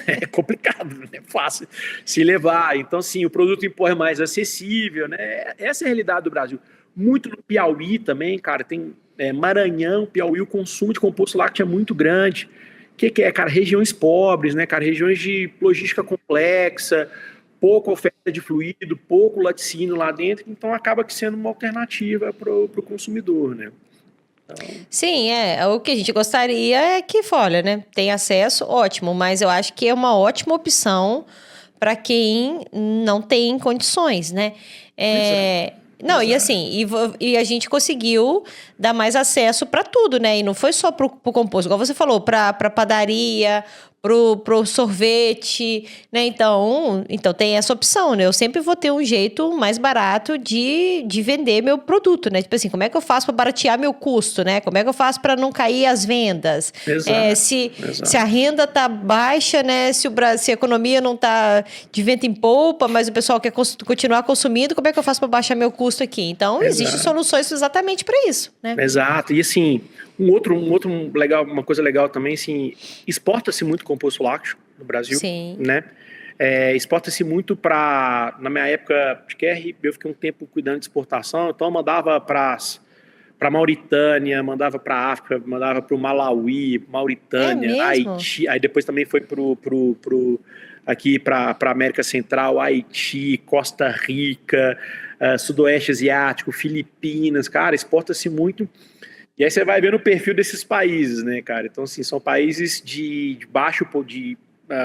Speaker 2: É complicado, não é fácil se levar. Então, sim, o produto em pó é mais acessível, né? Essa é a realidade do Brasil. Muito no Piauí também, cara, tem Maranhão, Piauí, o consumo de composto lácteo é muito grande. O que é, cara? Regiões pobres, né, cara? Regiões de logística complexa, pouca oferta de fluido, pouco laticínio lá dentro, então acaba sendo uma alternativa para o consumidor, né? Então...
Speaker 1: Sim, o que a gente gostaria é que, olha, né, tem acesso, ótimo, mas eu acho que é uma ótima opção para quem não tem condições, né? Não, e assim, e a gente conseguiu dar mais acesso para tudo, né? E não foi só pro composto, igual você falou, para padaria, pro sorvete, né? Então tem essa opção, né? Eu sempre vou ter um jeito mais barato de vender meu produto, né? Tipo assim, como é que eu faço para baratear meu custo, né? Como é que eu faço para não cair as vendas?
Speaker 2: Exato,
Speaker 1: se a renda tá baixa, né? Se a economia não tá de vento em polpa, mas o pessoal quer continuar consumindo, como é que eu faço para baixar meu custo aqui? Então, existem soluções exatamente para isso, né?
Speaker 2: Exato. E assim, uma coisa legal também, assim, exporta-se muito composto lácteo no Brasil,
Speaker 1: Sim.
Speaker 2: né? Exporta-se muito na minha época de QR, eu fiquei um tempo cuidando de exportação, então eu mandava para para Mauritânia, mandava para África, mandava para o Malawi, Mauritânia, Haiti, aí depois também foi aqui para América Central, Haiti, Costa Rica, Sudoeste Asiático, Filipinas, cara, exporta-se muito. E aí você vai vendo o perfil desses países, né, cara? Então, assim, são países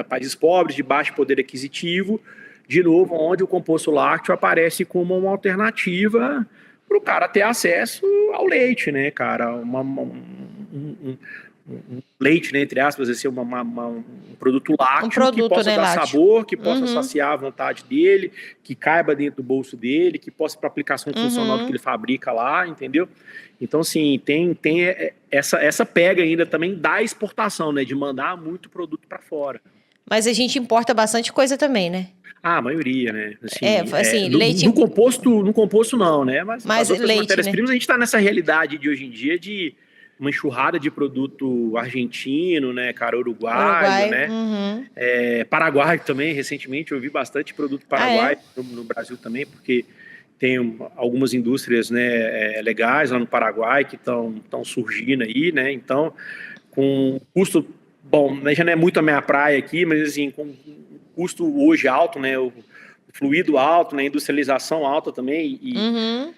Speaker 2: países pobres, de baixo poder aquisitivo, de novo, onde o composto lácteo aparece como uma alternativa para o cara ter acesso ao leite, né, cara? Um leite, né, entre aspas, assim, um produto lácteo que possa dar sabor, que possa saciar a vontade dele, que caiba dentro do bolso dele, que possa para aplicação funcional do que ele fabrica lá, entendeu? Então, assim, tem essa pega ainda também da exportação, né, de mandar muito produto para fora.
Speaker 1: Mas a gente importa bastante coisa também, né?
Speaker 2: A maioria, né?
Speaker 1: Assim, leite...
Speaker 2: No composto não, né? Mas as outras
Speaker 1: leite,
Speaker 2: matérias-primas,
Speaker 1: né?
Speaker 2: A gente está nessa realidade de hoje em dia de uma enxurrada de produto argentino, né, cara, uruguaio, né? Paraguai também, recentemente eu vi bastante produto paraguaio no Brasil também, porque tem algumas indústrias, né, legais lá no Paraguai que estão surgindo aí, né? Então, com custo, bom, já não é muito a minha praia aqui, mas assim, com custo hoje alto, né, o fluido alto, né, industrialização alta também, e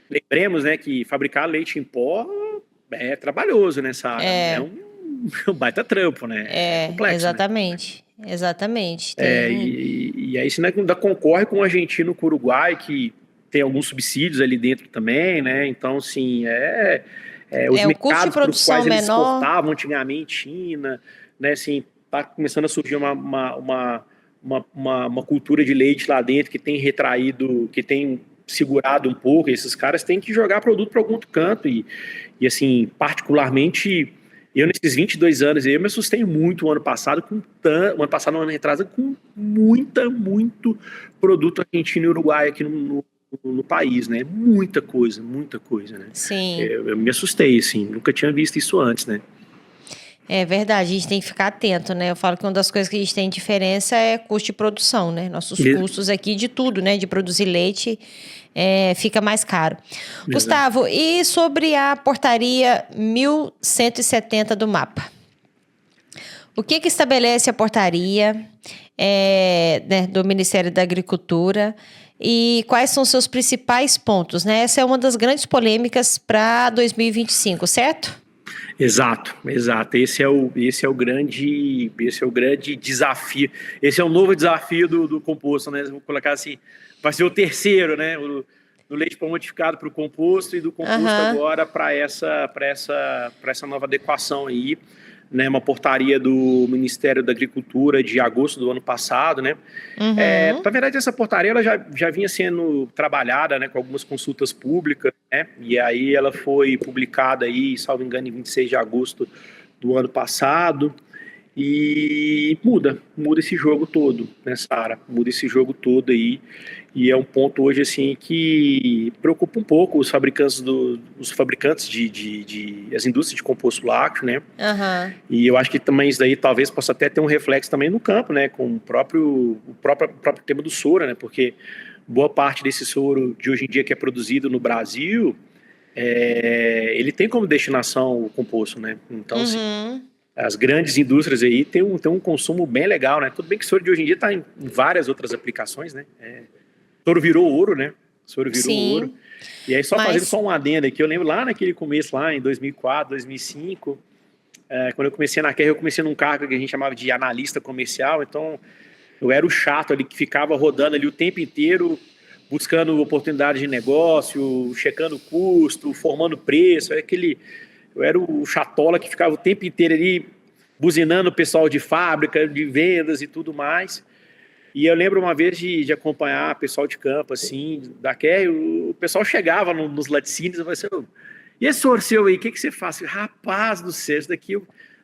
Speaker 2: lembremos, né, que fabricar leite em pó é trabalhoso nessa área, é um baita trampo, né? É complexo,
Speaker 1: exatamente, né? Exatamente.
Speaker 2: E aí você ainda concorre com o argentino, com o Uruguai, que tem alguns subsídios ali dentro também, né? Então, assim, os mercados para os quais eles exportavam antigamente, China, né? Assim, tá começando a surgir uma cultura de leite lá dentro que tem retraído, que tem segurado um pouco. Esses caras têm que jogar produto para algum outro canto e assim, particularmente eu nesses 22 anos eu me assustei muito o ano passado no ano retrasado com muito produto argentino e uruguaio aqui no país, né? Muita coisa, né?
Speaker 1: Sim.
Speaker 2: Eu me assustei, assim, nunca tinha visto isso antes, né?
Speaker 1: É verdade, a gente tem que ficar atento, né? Eu falo que uma das coisas que a gente tem diferença é custo de produção, né? Nossos custos aqui de tudo, né? De produzir leite fica mais caro. Exato. Gustavo, e sobre a portaria 1170 do MAPA? O que estabelece a portaria né, do Ministério da Agricultura e quais são os seus principais pontos, né? Essa é uma das grandes polêmicas para 2025, certo?
Speaker 2: Exato. Esse é o grande desafio. Esse é o novo desafio do composto, né? Vou colocar assim, vai ser o terceiro, né? Do leite modificado para o composto e do composto agora para essa nova adequação aí, né? Uma portaria do Ministério da Agricultura de agosto do ano passado, né? Na verdade, essa portaria ela já vinha sendo trabalhada, né, com algumas consultas públicas, né? E aí ela foi publicada aí, salvo engano, em 26 de agosto do ano passado. E muda esse jogo todo, né, Sara? Muda esse jogo todo aí. E é um ponto hoje, assim, que preocupa um pouco os fabricantes as indústrias de composto lácteo, né? E eu acho que também isso daí talvez possa até ter um reflexo também no campo, né? Com o próprio tema do soro, né? Porque boa parte desse soro de hoje em dia que é produzido no Brasil, ele tem como destinação o composto, né? Então, assim, as grandes indústrias aí têm um consumo bem legal, né? Tudo bem que soro de hoje em dia está em várias outras aplicações, né? Soro virou ouro, né? Ouro. E aí, fazendo só um adendo aqui, eu lembro lá naquele começo, lá em 2004, 2005, quando eu comecei na Kerr, eu comecei num cargo que a gente chamava de analista comercial, então eu era o chato ali que ficava rodando ali o tempo inteiro, buscando oportunidades de negócio, checando custo, formando preço, eu era o chatola que ficava o tempo inteiro ali buzinando o pessoal de fábrica, de vendas e tudo mais. E eu lembro uma vez de acompanhar o pessoal de campo, assim, da Kerr, o pessoal chegava nos laticínios e falava assim, e esse soro seu aí, o que você faz? Rapaz do céu, isso daqui...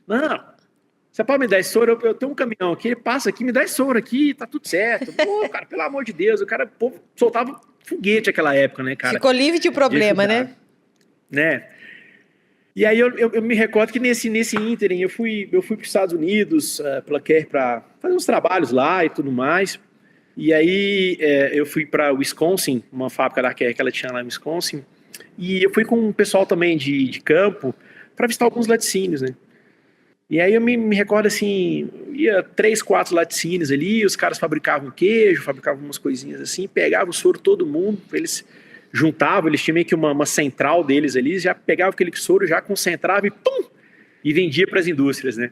Speaker 2: Não, você pode me dar esse soro? Eu tenho um caminhão aqui, ele passa aqui, me dá esse soro aqui, tá tudo certo. Pô, cara, pelo amor de Deus, o povo soltava foguete naquela época, né, cara?
Speaker 1: Ficou livre de problema, né?
Speaker 2: E aí eu me recordo que nesse ínterim eu fui para os Estados Unidos pela Kerr para fazer uns trabalhos lá e tudo mais. E aí eu fui para Wisconsin, uma fábrica da Kerr que ela tinha lá em Wisconsin. E eu fui com um pessoal também de campo para visitar alguns laticínios, né? E aí eu me recordo assim, ia 3, 4 laticínios ali, os caras fabricavam queijo, fabricavam umas coisinhas assim, pegavam o soro todo mundo, eles juntavam, eles tinham meio que uma central deles ali, já pegavam aquele soro, já concentrava e pum! E vendia para as indústrias, né?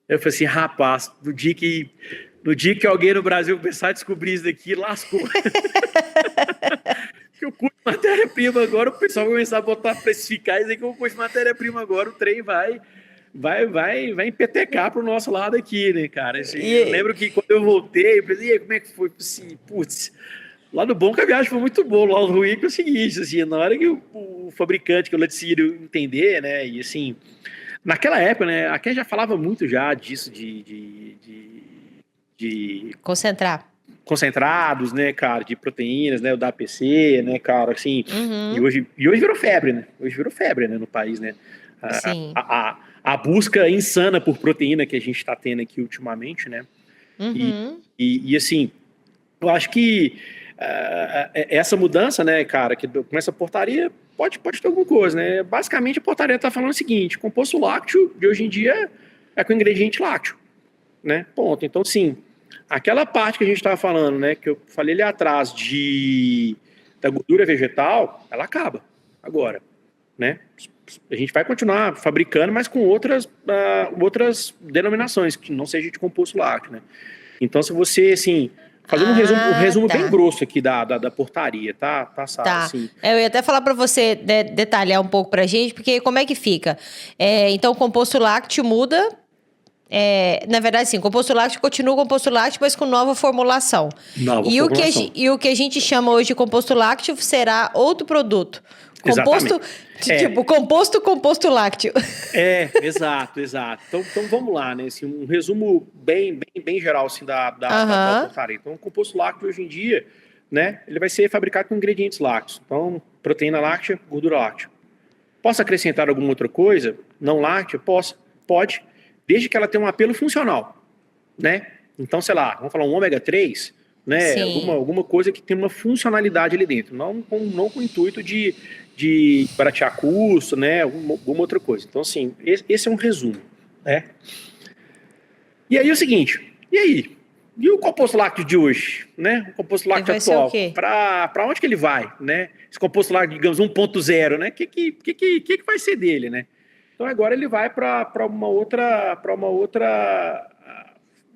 Speaker 2: Eu falei assim, rapaz, no dia que alguém no Brasil começar a descobrir isso daqui, lascou. Que eu custo matéria-prima agora, o pessoal vai começar a botar precificar isso aí que eu custo matéria-prima agora, o trem vai empetecar pro nosso lado aqui, né, cara? Assim, eu lembro que quando eu voltei, eu pensei, e aí, como é que foi? Assim, putz, lado bom que a viagem foi muito boa, o lado ruim que é o seguinte, assim, na hora que o fabricante, que é o laticínio, entender, né, e assim, naquela época, né, a Ken já falava muito já disso, de
Speaker 1: Concentrar.
Speaker 2: concentrados, né, cara, de proteínas, né, o da APC, né, cara, assim,
Speaker 1: Uhum.
Speaker 2: e hoje virou febre, né, no país, né,
Speaker 1: Sim.
Speaker 2: a busca insana por proteína que a gente está tendo aqui ultimamente, né,
Speaker 1: Uhum.
Speaker 2: e assim, eu acho que essa mudança, né, cara, que com essa portaria pode ter alguma coisa, né, basicamente a portaria está falando o seguinte, composto lácteo de hoje em dia é com ingrediente lácteo, né, ponto, então sim, aquela parte que a gente estava falando, né, que eu falei ali atrás da gordura vegetal, ela acaba agora, né? A gente vai continuar fabricando, mas com outras denominações, que não seja de composto lácteo, né? Então, se você, assim, fazer um resumo bem
Speaker 1: Tá.
Speaker 2: grosso aqui da portaria, tá, Sara?
Speaker 1: Tá.
Speaker 2: Assim,
Speaker 1: Eu ia até falar para você detalhar um pouco pra gente, porque como é que fica? Então, o composto lácteo muda. Na verdade, sim, o composto lácteo continua o composto lácteo, mas com nova formulação.
Speaker 2: nova
Speaker 1: E
Speaker 2: formulação.
Speaker 1: o que a gente chama hoje de composto lácteo será outro produto. Composto,
Speaker 2: Exatamente.
Speaker 1: composto lácteo.
Speaker 2: Exato. Então vamos lá, né? Assim, um resumo bem geral assim, da
Speaker 1: Aham.
Speaker 2: portaria. Então, o composto lácteo hoje em dia, né? Ele vai ser fabricado com ingredientes lácteos. Então, proteína láctea, gordura láctea. Posso acrescentar alguma outra coisa? Não láctea? Pode, desde que ela tenha um apelo funcional, né? Então, sei lá, vamos falar um ômega 3, né?
Speaker 1: Sim.
Speaker 2: Alguma coisa que tem uma funcionalidade ali dentro, não com o intuito de baratear custo, né? Alguma outra coisa. Então, assim, esse é um resumo, né? E aí é o seguinte, e aí? E o composto lácteo de hoje, né? O composto
Speaker 1: Ele
Speaker 2: lácteo
Speaker 1: vai ser o
Speaker 2: atual,
Speaker 1: quê?
Speaker 2: para onde que ele vai, né? Esse composto lácteo, digamos, 1.0, né? Que vai ser dele, né? Então agora ele vai para uma outra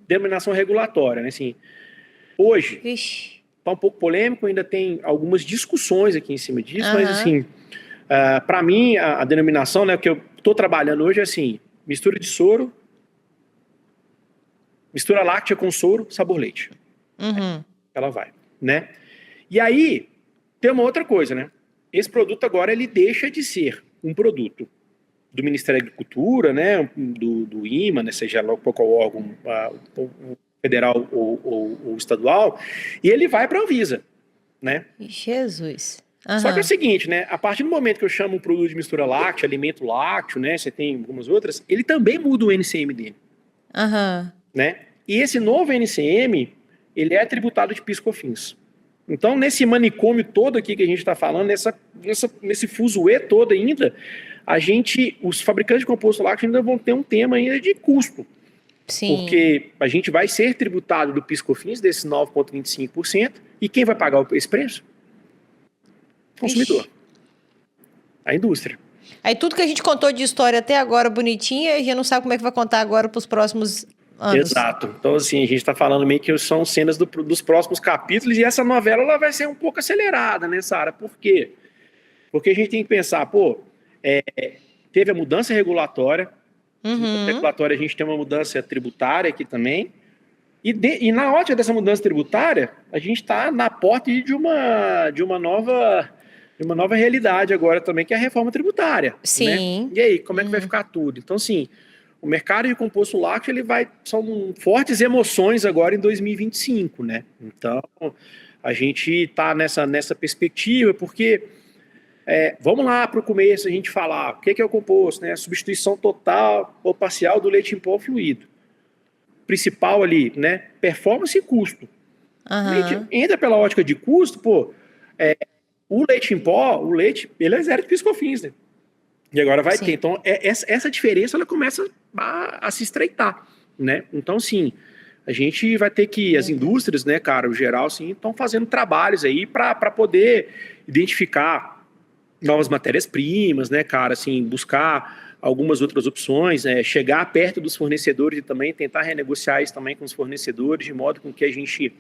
Speaker 2: denominação regulatória, né? Assim, hoje
Speaker 1: Vixe.
Speaker 2: está um pouco polêmico, ainda tem algumas discussões aqui em cima disso, mas
Speaker 1: Aham.
Speaker 2: assim, para mim a denominação, né, que eu estou trabalhando hoje é assim, mistura de soro, mistura láctea com soro, sabor leite.
Speaker 1: Uhum.
Speaker 2: Ela vai, né? E aí tem uma outra coisa, né? Esse produto agora ele deixa de ser um produto do Ministério da Agricultura, né, do IMA, né, seja lá qual órgão federal ou estadual, e ele vai para a Anvisa, né?
Speaker 1: Jesus.
Speaker 2: Só que é o
Speaker 1: Aham.
Speaker 2: seguinte, né? A partir do momento que eu chamo um produto de mistura láctea, alimento lácteo, né? Você tem algumas outras, ele também muda o NCM dele,
Speaker 1: Aham.
Speaker 2: né? E esse novo NCM, ele é tributado de PIS/COFINS. Então, nesse manicômio todo aqui que a gente está falando, nesse fuzuê todo ainda, os fabricantes de composto lácteo ainda vão ter um tema ainda de custo.
Speaker 1: Sim.
Speaker 2: Porque a gente vai ser tributado do PIS/COFINS, desses 9,25%, e quem vai pagar esse preço? O consumidor.
Speaker 1: Vixe.
Speaker 2: A indústria.
Speaker 1: Aí tudo que a gente contou de história até agora bonitinha, a gente não sabe como é que vai contar agora para os próximos anos.
Speaker 2: Exato. Então, assim, a gente está falando meio que são cenas dos próximos capítulos, e essa novela ela vai ser um pouco acelerada, né, Sara? Por quê? Porque a gente tem que pensar, teve a mudança regulatória, a gente tem uma mudança tributária aqui também, e na ótica dessa mudança tributária, a gente está na porta de uma nova realidade agora também, que é a reforma tributária.
Speaker 1: Sim.
Speaker 2: Né? E aí, como é que vai ficar tudo? Então, assim, o mercado de composto lácteo são fortes emoções agora em 2025, né? Então, a gente está nessa perspectiva, porque vamos lá para o começo a gente falar o que é o composto, né? A substituição total ou parcial do leite em pó fluido. Principal ali, né? Performance e custo. A gente entra pela ótica de custo, O leite em pó, ele é zero de PIS/COFINS, né? E agora vai
Speaker 1: Sim.
Speaker 2: ter. Então, essa diferença, ela começa a se estreitar, né? Então, sim, a gente vai ter que, as indústrias, né, cara, o geral, sim, estão fazendo trabalhos aí para poder identificar novas matérias-primas, né, cara, assim, buscar algumas outras opções, chegar perto dos fornecedores e também tentar renegociar isso também com os fornecedores, de modo com que a gente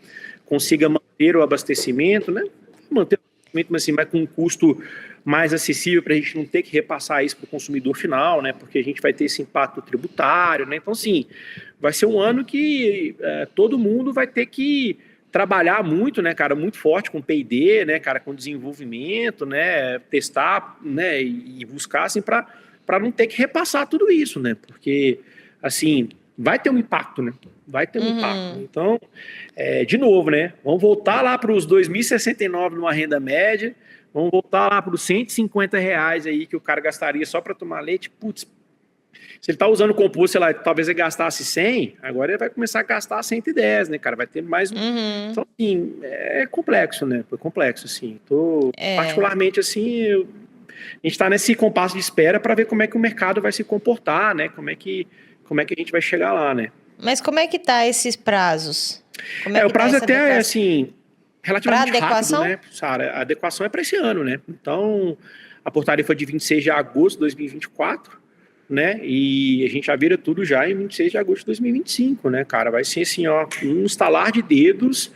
Speaker 2: consiga manter o abastecimento, né, manter o abastecimento, mas, assim, mas com um custo mais acessível para a gente não ter que repassar isso para o consumidor final, né, porque a gente vai ter esse impacto tributário, né, então, sim, vai ser um ano que todo mundo vai ter que trabalhar muito, né, cara, muito forte com P&D, né, cara, com desenvolvimento, né, testar, né, e buscar, assim, para não ter que repassar tudo isso, né, porque, assim, vai ter um impacto, né, vai ter um impacto. Então, de novo, né, vamos voltar lá para os 2.069 numa renda média, vamos voltar lá para os R$ 150 aí que o cara gastaria só para tomar leite, putz, se ele está usando composto, sei lá, talvez ele gastasse 100, agora ele vai começar a gastar 110, né, cara? Vai ter mais um. Então, assim, é complexo, né? Foi complexo, assim. Particularmente, assim, a gente está nesse compasso de espera para ver como é que o mercado vai se comportar, né? Como é que a gente vai chegar lá, né?
Speaker 1: Mas como é que tá esses prazos? Como é
Speaker 2: O
Speaker 1: que tá
Speaker 2: prazo
Speaker 1: essa
Speaker 2: até é,
Speaker 1: adequação?
Speaker 2: assim, relativamente
Speaker 1: Para
Speaker 2: rápido,
Speaker 1: adequação?
Speaker 2: né, Sara? A adequação é para esse ano, né? Então, a portaria foi de 26 de agosto de 2024, né? E a gente já vira tudo já em 26 de agosto de 2025, né, cara? Vai ser assim, ó, um estalar de dedos.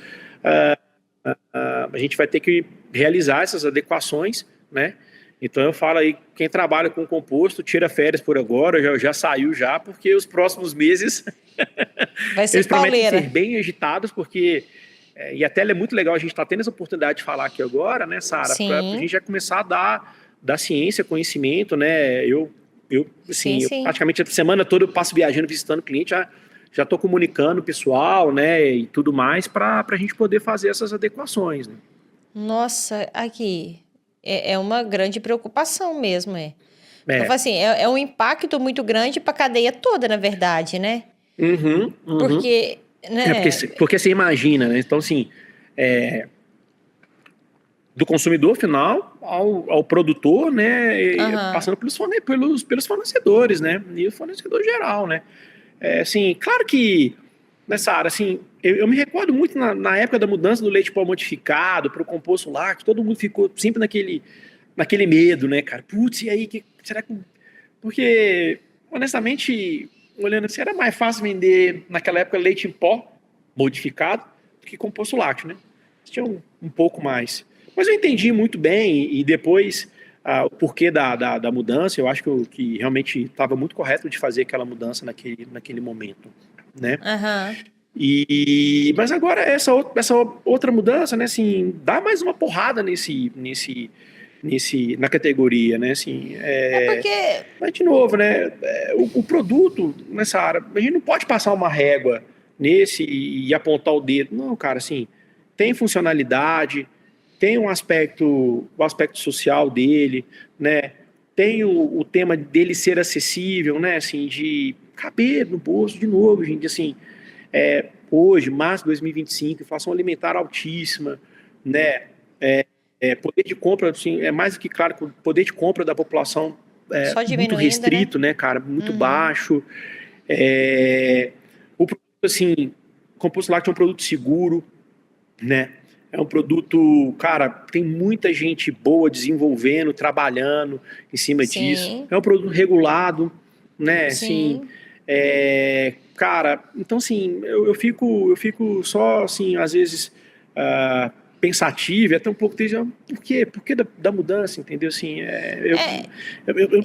Speaker 2: A gente vai ter que realizar essas adequações, né? Então eu falo aí, quem trabalha com composto, tira férias por agora, já saiu já, porque os próximos meses
Speaker 1: Vai ser
Speaker 2: eles prometem ser
Speaker 1: pauleira.
Speaker 2: bem agitados, porque e até é muito legal a gente estar tendo essa oportunidade de falar aqui agora, né, Sara, para a
Speaker 1: Sim,
Speaker 2: gente já começar a dar ciência, conhecimento, né?
Speaker 1: sim,
Speaker 2: Assim, eu
Speaker 1: sim.
Speaker 2: praticamente a semana toda eu passo viajando, visitando cliente, já estou comunicando o pessoal, né, e tudo mais, para a gente poder fazer essas adequações, né?
Speaker 1: Nossa, aqui é uma grande preocupação mesmo, é. Porque eu falo
Speaker 2: É.
Speaker 1: assim, é um impacto muito grande para a cadeia toda, na verdade, né?
Speaker 2: Uhum, uhum.
Speaker 1: Porque,
Speaker 2: Porque,
Speaker 1: né?
Speaker 2: porque você imagina, né? Então, assim, do consumidor final ao produtor, né?
Speaker 1: Aham.
Speaker 2: Passando pelos fornecedores, né? E o fornecedor geral, né? Assim, claro que nessa área, assim, eu me recordo muito na época da mudança do leite pó modificado para o composto lácteo, todo mundo ficou sempre naquele medo, né, cara? Putz, e aí, será que. Porque, honestamente, olhando assim, era mais fácil vender naquela época leite em pó modificado do que composto lácteo, né? Tinha um pouco mais. Mas eu entendi muito bem e depois o porquê da mudança, eu acho que realmente estava muito correto de fazer aquela mudança naquele momento, né?
Speaker 1: Aham.
Speaker 2: Mas agora essa outra mudança, né, assim, dá mais uma porrada na categoria, né, assim,
Speaker 1: É porque
Speaker 2: mas de novo, né, o produto nessa área, a gente não pode passar uma régua nesse e apontar o dedo, não, cara, assim, tem funcionalidade, tem o aspecto social dele, né, tem o tema dele ser acessível, né, assim, de caber no bolso de novo, gente, assim, hoje, março de 2025, inflação alimentar altíssima, né? Poder de compra, assim, é mais do que claro que o poder de compra da população é
Speaker 1: só
Speaker 2: muito
Speaker 1: diminuindo, né?
Speaker 2: restrito, né, cara? Muito baixo. O produto, assim, composto lácteo é um produto seguro, né? É um produto, cara, tem muita gente boa desenvolvendo, trabalhando em cima disso.
Speaker 1: Sim,
Speaker 2: É um produto regulado, né? Assim,
Speaker 1: sim.
Speaker 2: cara, então assim, eu fico só assim, às vezes pensativo, e até um pouco triste, por quê? Por que da mudança, entendeu? Assim,
Speaker 1: É, eu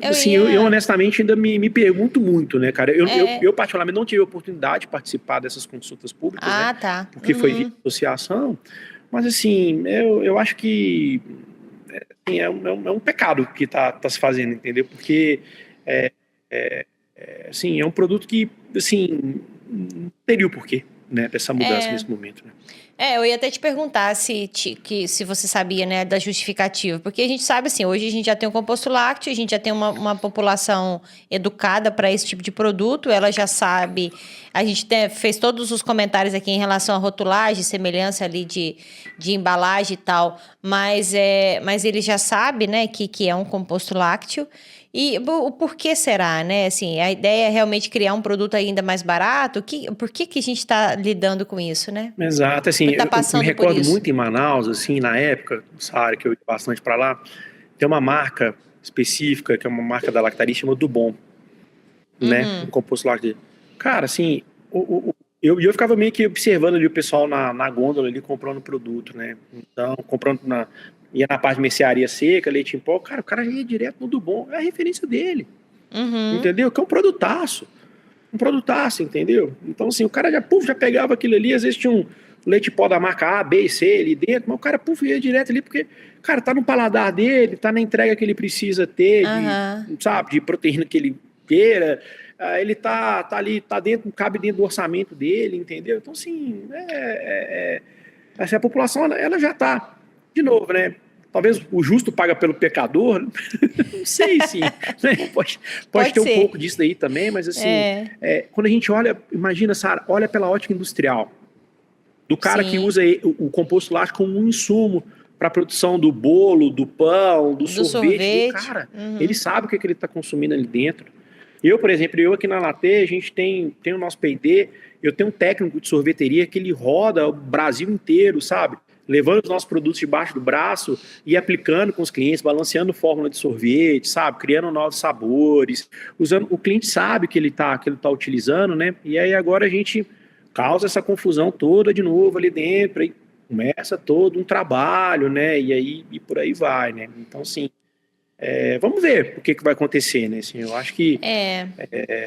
Speaker 2: assim, eu
Speaker 1: ia.
Speaker 2: honestamente ainda me pergunto muito, né, cara?
Speaker 1: É.
Speaker 2: Eu particularmente não tive a oportunidade de participar dessas consultas públicas, né?
Speaker 1: Ah, tá.
Speaker 2: Porque foi via
Speaker 1: Uhum.
Speaker 2: associação, mas assim, eu acho que assim, é um pecado que tá se fazendo, entendeu? Porque assim, é um produto que, assim, não teria o porquê, né, para essa mudança nesse momento, né?
Speaker 1: Eu ia até te perguntar se você sabia, né, da justificativa, porque a gente sabe assim, hoje a gente já tem um composto lácteo, a gente já tem uma população educada para esse tipo de produto, ela já sabe, a gente fez todos os comentários aqui em relação à rotulagem, semelhança ali de embalagem e tal, mas ele já sabe, né, que é um composto lácteo. E o porquê será, né? Assim, a ideia é realmente criar um produto ainda mais barato? Por que a gente está lidando com isso, né?
Speaker 2: Exato, assim,
Speaker 1: Tá
Speaker 2: eu me recordo muito em Manaus, assim, na época, essa área que eu ia bastante para lá, tem uma marca específica, que é uma marca da lactaria, chama Dubon, né? Um composto lácteo. Cara, assim, eu ficava meio que observando ali o pessoal na gôndola ali comprando produto, né? Então, ia na parte de mercearia seca, leite em pó, cara, o cara já ia direto no Dubon, é a referência dele, entendeu? Que é um produtaço, entendeu? Então, assim, o cara já pegava aquilo ali, às vezes tinha um leite em pó da marca A, B e C ali dentro, mas o cara, ia direto ali, porque, cara, tá no paladar dele, tá na entrega que ele precisa ter, sabe, de proteína que ele queira, ele tá ali, cabe dentro do orçamento dele, entendeu? Então, assim, a população, ela já tá, de novo, né? Talvez o justo paga pelo pecador, não sei se, né? Pode ter um pouco disso daí também, mas assim, quando a gente olha, imagina, Sara, olha pela ótica industrial, do cara que usa o composto lácteo como um insumo para a produção do bolo, do pão, do sorvete. Cara, ele sabe o que ele está consumindo ali dentro. Eu, por exemplo, aqui na Latte, a gente tem o nosso P&D, eu tenho um técnico de sorveteria que ele roda o Brasil inteiro, sabe? Levando os nossos produtos debaixo do braço e aplicando com os clientes, balanceando fórmula de sorvete, sabe? Criando novos sabores, o cliente sabe que ele tá utilizando, né? E aí agora a gente causa essa confusão toda de novo ali dentro, aí começa todo um trabalho, né? E por aí vai, né? Então, assim, vamos ver o que vai acontecer, né? Assim, eu acho que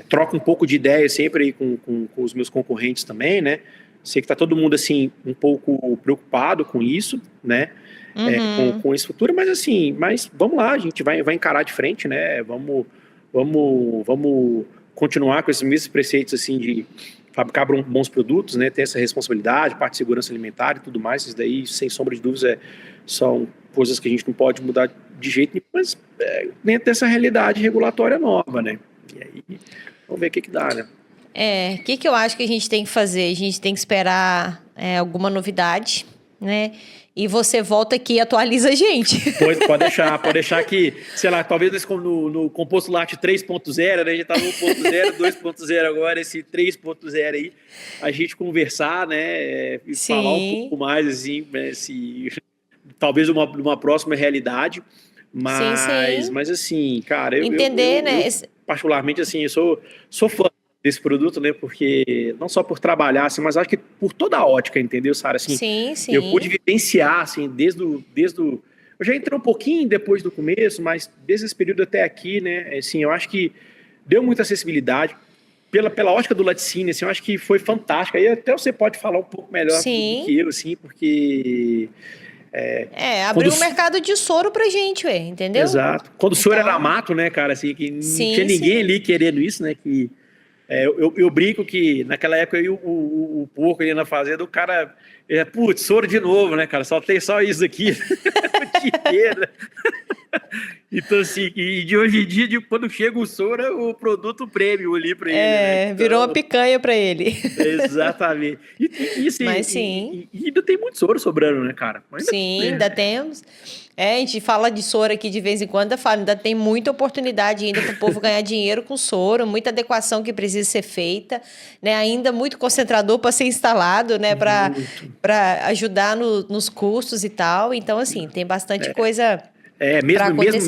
Speaker 2: troca um pouco de ideia sempre aí com os meus concorrentes também, né? Sei que tá todo mundo, assim, um pouco preocupado com isso, né? Com esse futuro, mas assim, vamos lá, a gente vai encarar de frente, né? Vamos continuar com esses mesmos preceitos, assim, de fabricar bons produtos, né? Ter essa responsabilidade, parte de segurança alimentar e tudo mais. Isso daí, sem sombra de dúvidas, são coisas que a gente não pode mudar de jeito nenhum, mas dentro dessa realidade regulatória nova, né? E aí, vamos ver o que dá, né?
Speaker 1: O que eu acho que a gente tem que fazer? A gente tem que esperar alguma novidade, né? E você volta aqui e atualiza a gente.
Speaker 2: Pode deixar que, sei lá, talvez no composto lácteo 3.0, né? A gente tá no 1.0, 2.0 agora, esse 3.0 aí, a gente conversar, né? E falar um pouco mais, assim, né, talvez uma próxima realidade. Mas assim, cara,
Speaker 1: entender, né?
Speaker 2: Particularmente, assim, eu sou fã desse produto, né? Porque não só por trabalhar, assim, mas acho que por toda a ótica, entendeu, Sara? Assim,
Speaker 1: sim.
Speaker 2: Eu pude vivenciar, assim, desde o eu já entrei um pouquinho depois do começo, mas desde esse período até aqui, né? Assim, eu acho que deu muita acessibilidade pela ótica do laticínio, assim, eu acho que foi fantástico. Aí até você pode falar um pouco melhor do que eu, assim, porque
Speaker 1: abriu um mercado de soro pra gente, entendeu?
Speaker 2: Exato. Quando o soro era mato, né, cara, assim, que não tinha ninguém ali querendo isso, né, que eu brinco que naquela época aí o porco ali na fazenda, o cara, putz, soro de novo, né, cara, só tem só isso aqui o dia inteiro. Então, assim, e de hoje em dia, quando chega o soro, é o produto prêmio ali para ele, né? Então,
Speaker 1: virou uma picanha para ele.
Speaker 2: Exatamente. Assim,
Speaker 1: mas sim.
Speaker 2: E ainda tem muito soro sobrando, né, cara?
Speaker 1: Ainda temos. A gente fala de soro aqui de vez em quando, ainda tem muita oportunidade ainda para o povo ganhar dinheiro com soro, muita adequação que precisa ser feita, né? Ainda muito concentrador para ser instalado, né? Para ajudar nos custos e tal. Então, assim, tem bastante coisa.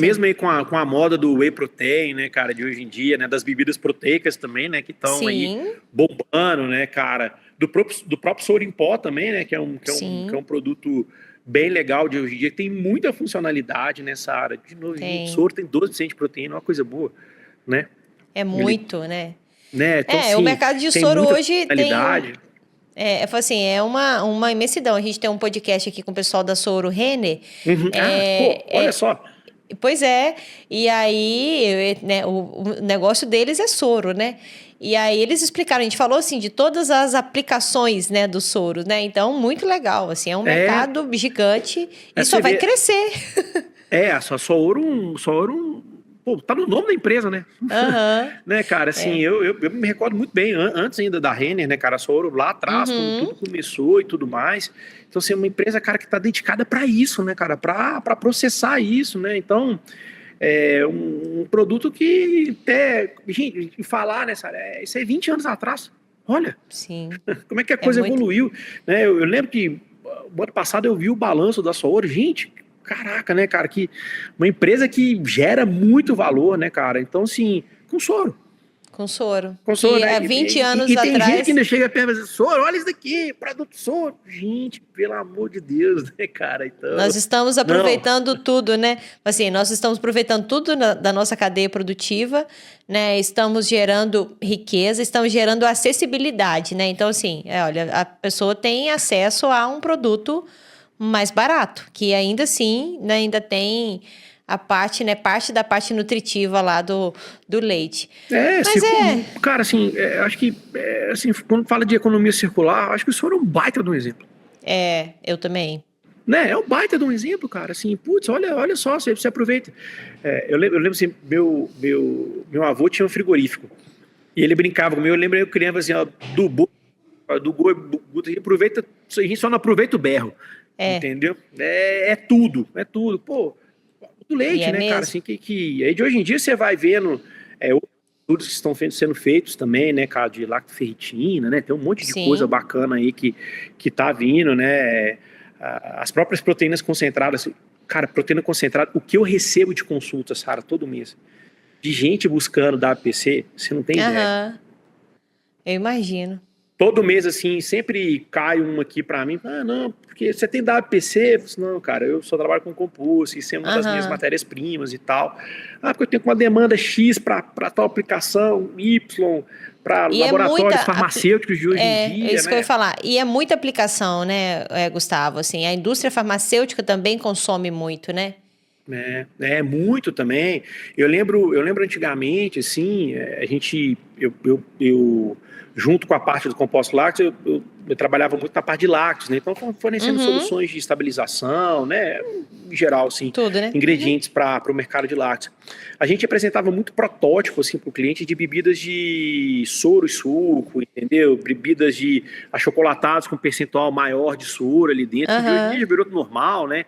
Speaker 2: Mesmo aí com a moda do whey protein, né, cara, de hoje em dia, né, das bebidas proteicas também, né, que estão aí bombando, né, cara, do próprio soro em pó também, né, que é um produto bem legal de hoje em dia, tem muita funcionalidade nessa área. De novo, o soro tem 12% de proteína, é uma coisa boa, né?
Speaker 1: É muito, né?
Speaker 2: Então, assim,
Speaker 1: o mercado de soro hoje tem...
Speaker 2: assim,
Speaker 1: é uma imensidão. A gente tem um podcast aqui com o pessoal da Soro Renner.
Speaker 2: Olha só.
Speaker 1: Pois é, e aí, né, o negócio deles é soro, né? E aí eles explicaram, a gente falou assim de todas as aplicações, né, do soro, né? Então, muito legal, assim, é um
Speaker 2: É,
Speaker 1: mercado gigante e
Speaker 2: é
Speaker 1: só
Speaker 2: você
Speaker 1: vai
Speaker 2: vê,
Speaker 1: crescer.
Speaker 2: só ouro, pô, tá no nome da empresa, né?
Speaker 1: Aham,
Speaker 2: Né, cara, assim,
Speaker 1: é.
Speaker 2: eu me recordo muito bem, antes ainda da Renner, né, cara, a Soro lá atrás, quando
Speaker 1: Uhum,
Speaker 2: tudo começou e tudo mais. Então, assim, é uma empresa, cara, que tá dedicada para isso, né, cara, para processar isso, né? Então, é um produto que até, gente, falar, né, Sara, isso aí 20 anos atrás. Olha,
Speaker 1: sim,
Speaker 2: como é que a
Speaker 1: é
Speaker 2: coisa
Speaker 1: muito.
Speaker 2: evoluiu, né? Eu lembro que o ano passado eu vi o balanço da Soro, gente, caraca, né, cara, que uma empresa que gera muito valor, né, cara? Então, assim, com Soro.
Speaker 1: Com soro.
Speaker 2: Consolo,
Speaker 1: Que
Speaker 2: né?
Speaker 1: há 20 anos
Speaker 2: E tem gente que
Speaker 1: atrás
Speaker 2: ainda chega perto e diz, Soro, olha isso daqui, produto Soro. Gente, pelo amor de Deus, né, cara? Então,
Speaker 1: nós estamos
Speaker 2: não,
Speaker 1: aproveitando tudo, né? Assim, nós estamos aproveitando tudo da nossa cadeia produtiva, né? Estamos gerando riqueza, estamos gerando acessibilidade, né? Então, assim, olha, a pessoa tem acesso a um produto mais barato, que ainda assim, né, ainda tem a parte, né, parte da parte nutritiva lá do leite. Mas
Speaker 2: cara, assim, acho que, assim, quando fala de economia circular, acho que o Soro é um baita de um exemplo.
Speaker 1: eu também.
Speaker 2: Né? É um baita de um exemplo, cara. Assim, putz, olha só, você aproveita. Eu lembro assim, meu avô tinha um frigorífico. E ele brincava comigo, eu lembro eu criança assim, ó, do goi, aproveita, a gente só não aproveita o berro,
Speaker 1: É,
Speaker 2: entendeu? É tudo. Pô, do
Speaker 1: e
Speaker 2: leite,
Speaker 1: é
Speaker 2: né, cara?
Speaker 1: mesmo.
Speaker 2: Assim, que aí de hoje em dia você vai vendo outros estudos que estão sendo feitos também, né, cara, de lactoferritina, né? Tem um monte de coisa
Speaker 1: Sim.
Speaker 2: bacana aí que tá vindo, né? As próprias proteínas concentradas, cara, proteína concentrada, o que eu recebo de consulta, Sara, todo mês, de gente buscando WPC, você não tem ideia.
Speaker 1: Aham, eu imagino.
Speaker 2: Todo mês, assim, sempre cai uma aqui pra mim. Ah, não, porque você tem WPC? Eu falo, não, cara, eu só trabalho com composto, isso é uma das minhas
Speaker 1: Aham.
Speaker 2: matérias-primas e tal. Ah, porque eu tenho uma demanda X para tal aplicação, Y, para
Speaker 1: E é
Speaker 2: laboratórios
Speaker 1: muita.
Speaker 2: farmacêuticos de hoje em
Speaker 1: É
Speaker 2: dia,
Speaker 1: isso que eu ia
Speaker 2: né?
Speaker 1: falar. E é muita aplicação, né, Gustavo? Assim, a indústria farmacêutica também consome muito, né?
Speaker 2: Muito também. Eu lembro antigamente, assim, eu junto com a parte do composto lácteo, eu trabalhava muito na parte de lácteos, né? Então, fornecendo
Speaker 1: Uhum.
Speaker 2: soluções de estabilização, né? Em geral, assim,
Speaker 1: Tudo, né? Uhum.
Speaker 2: ingredientes para o mercado de lácteos. A gente apresentava muito protótipo, assim, para o cliente de bebidas de soro e suco, entendeu? Bebidas de achocolatados com percentual maior de soro ali dentro, que de hoje em dia
Speaker 1: Aham.
Speaker 2: já virou normal, né?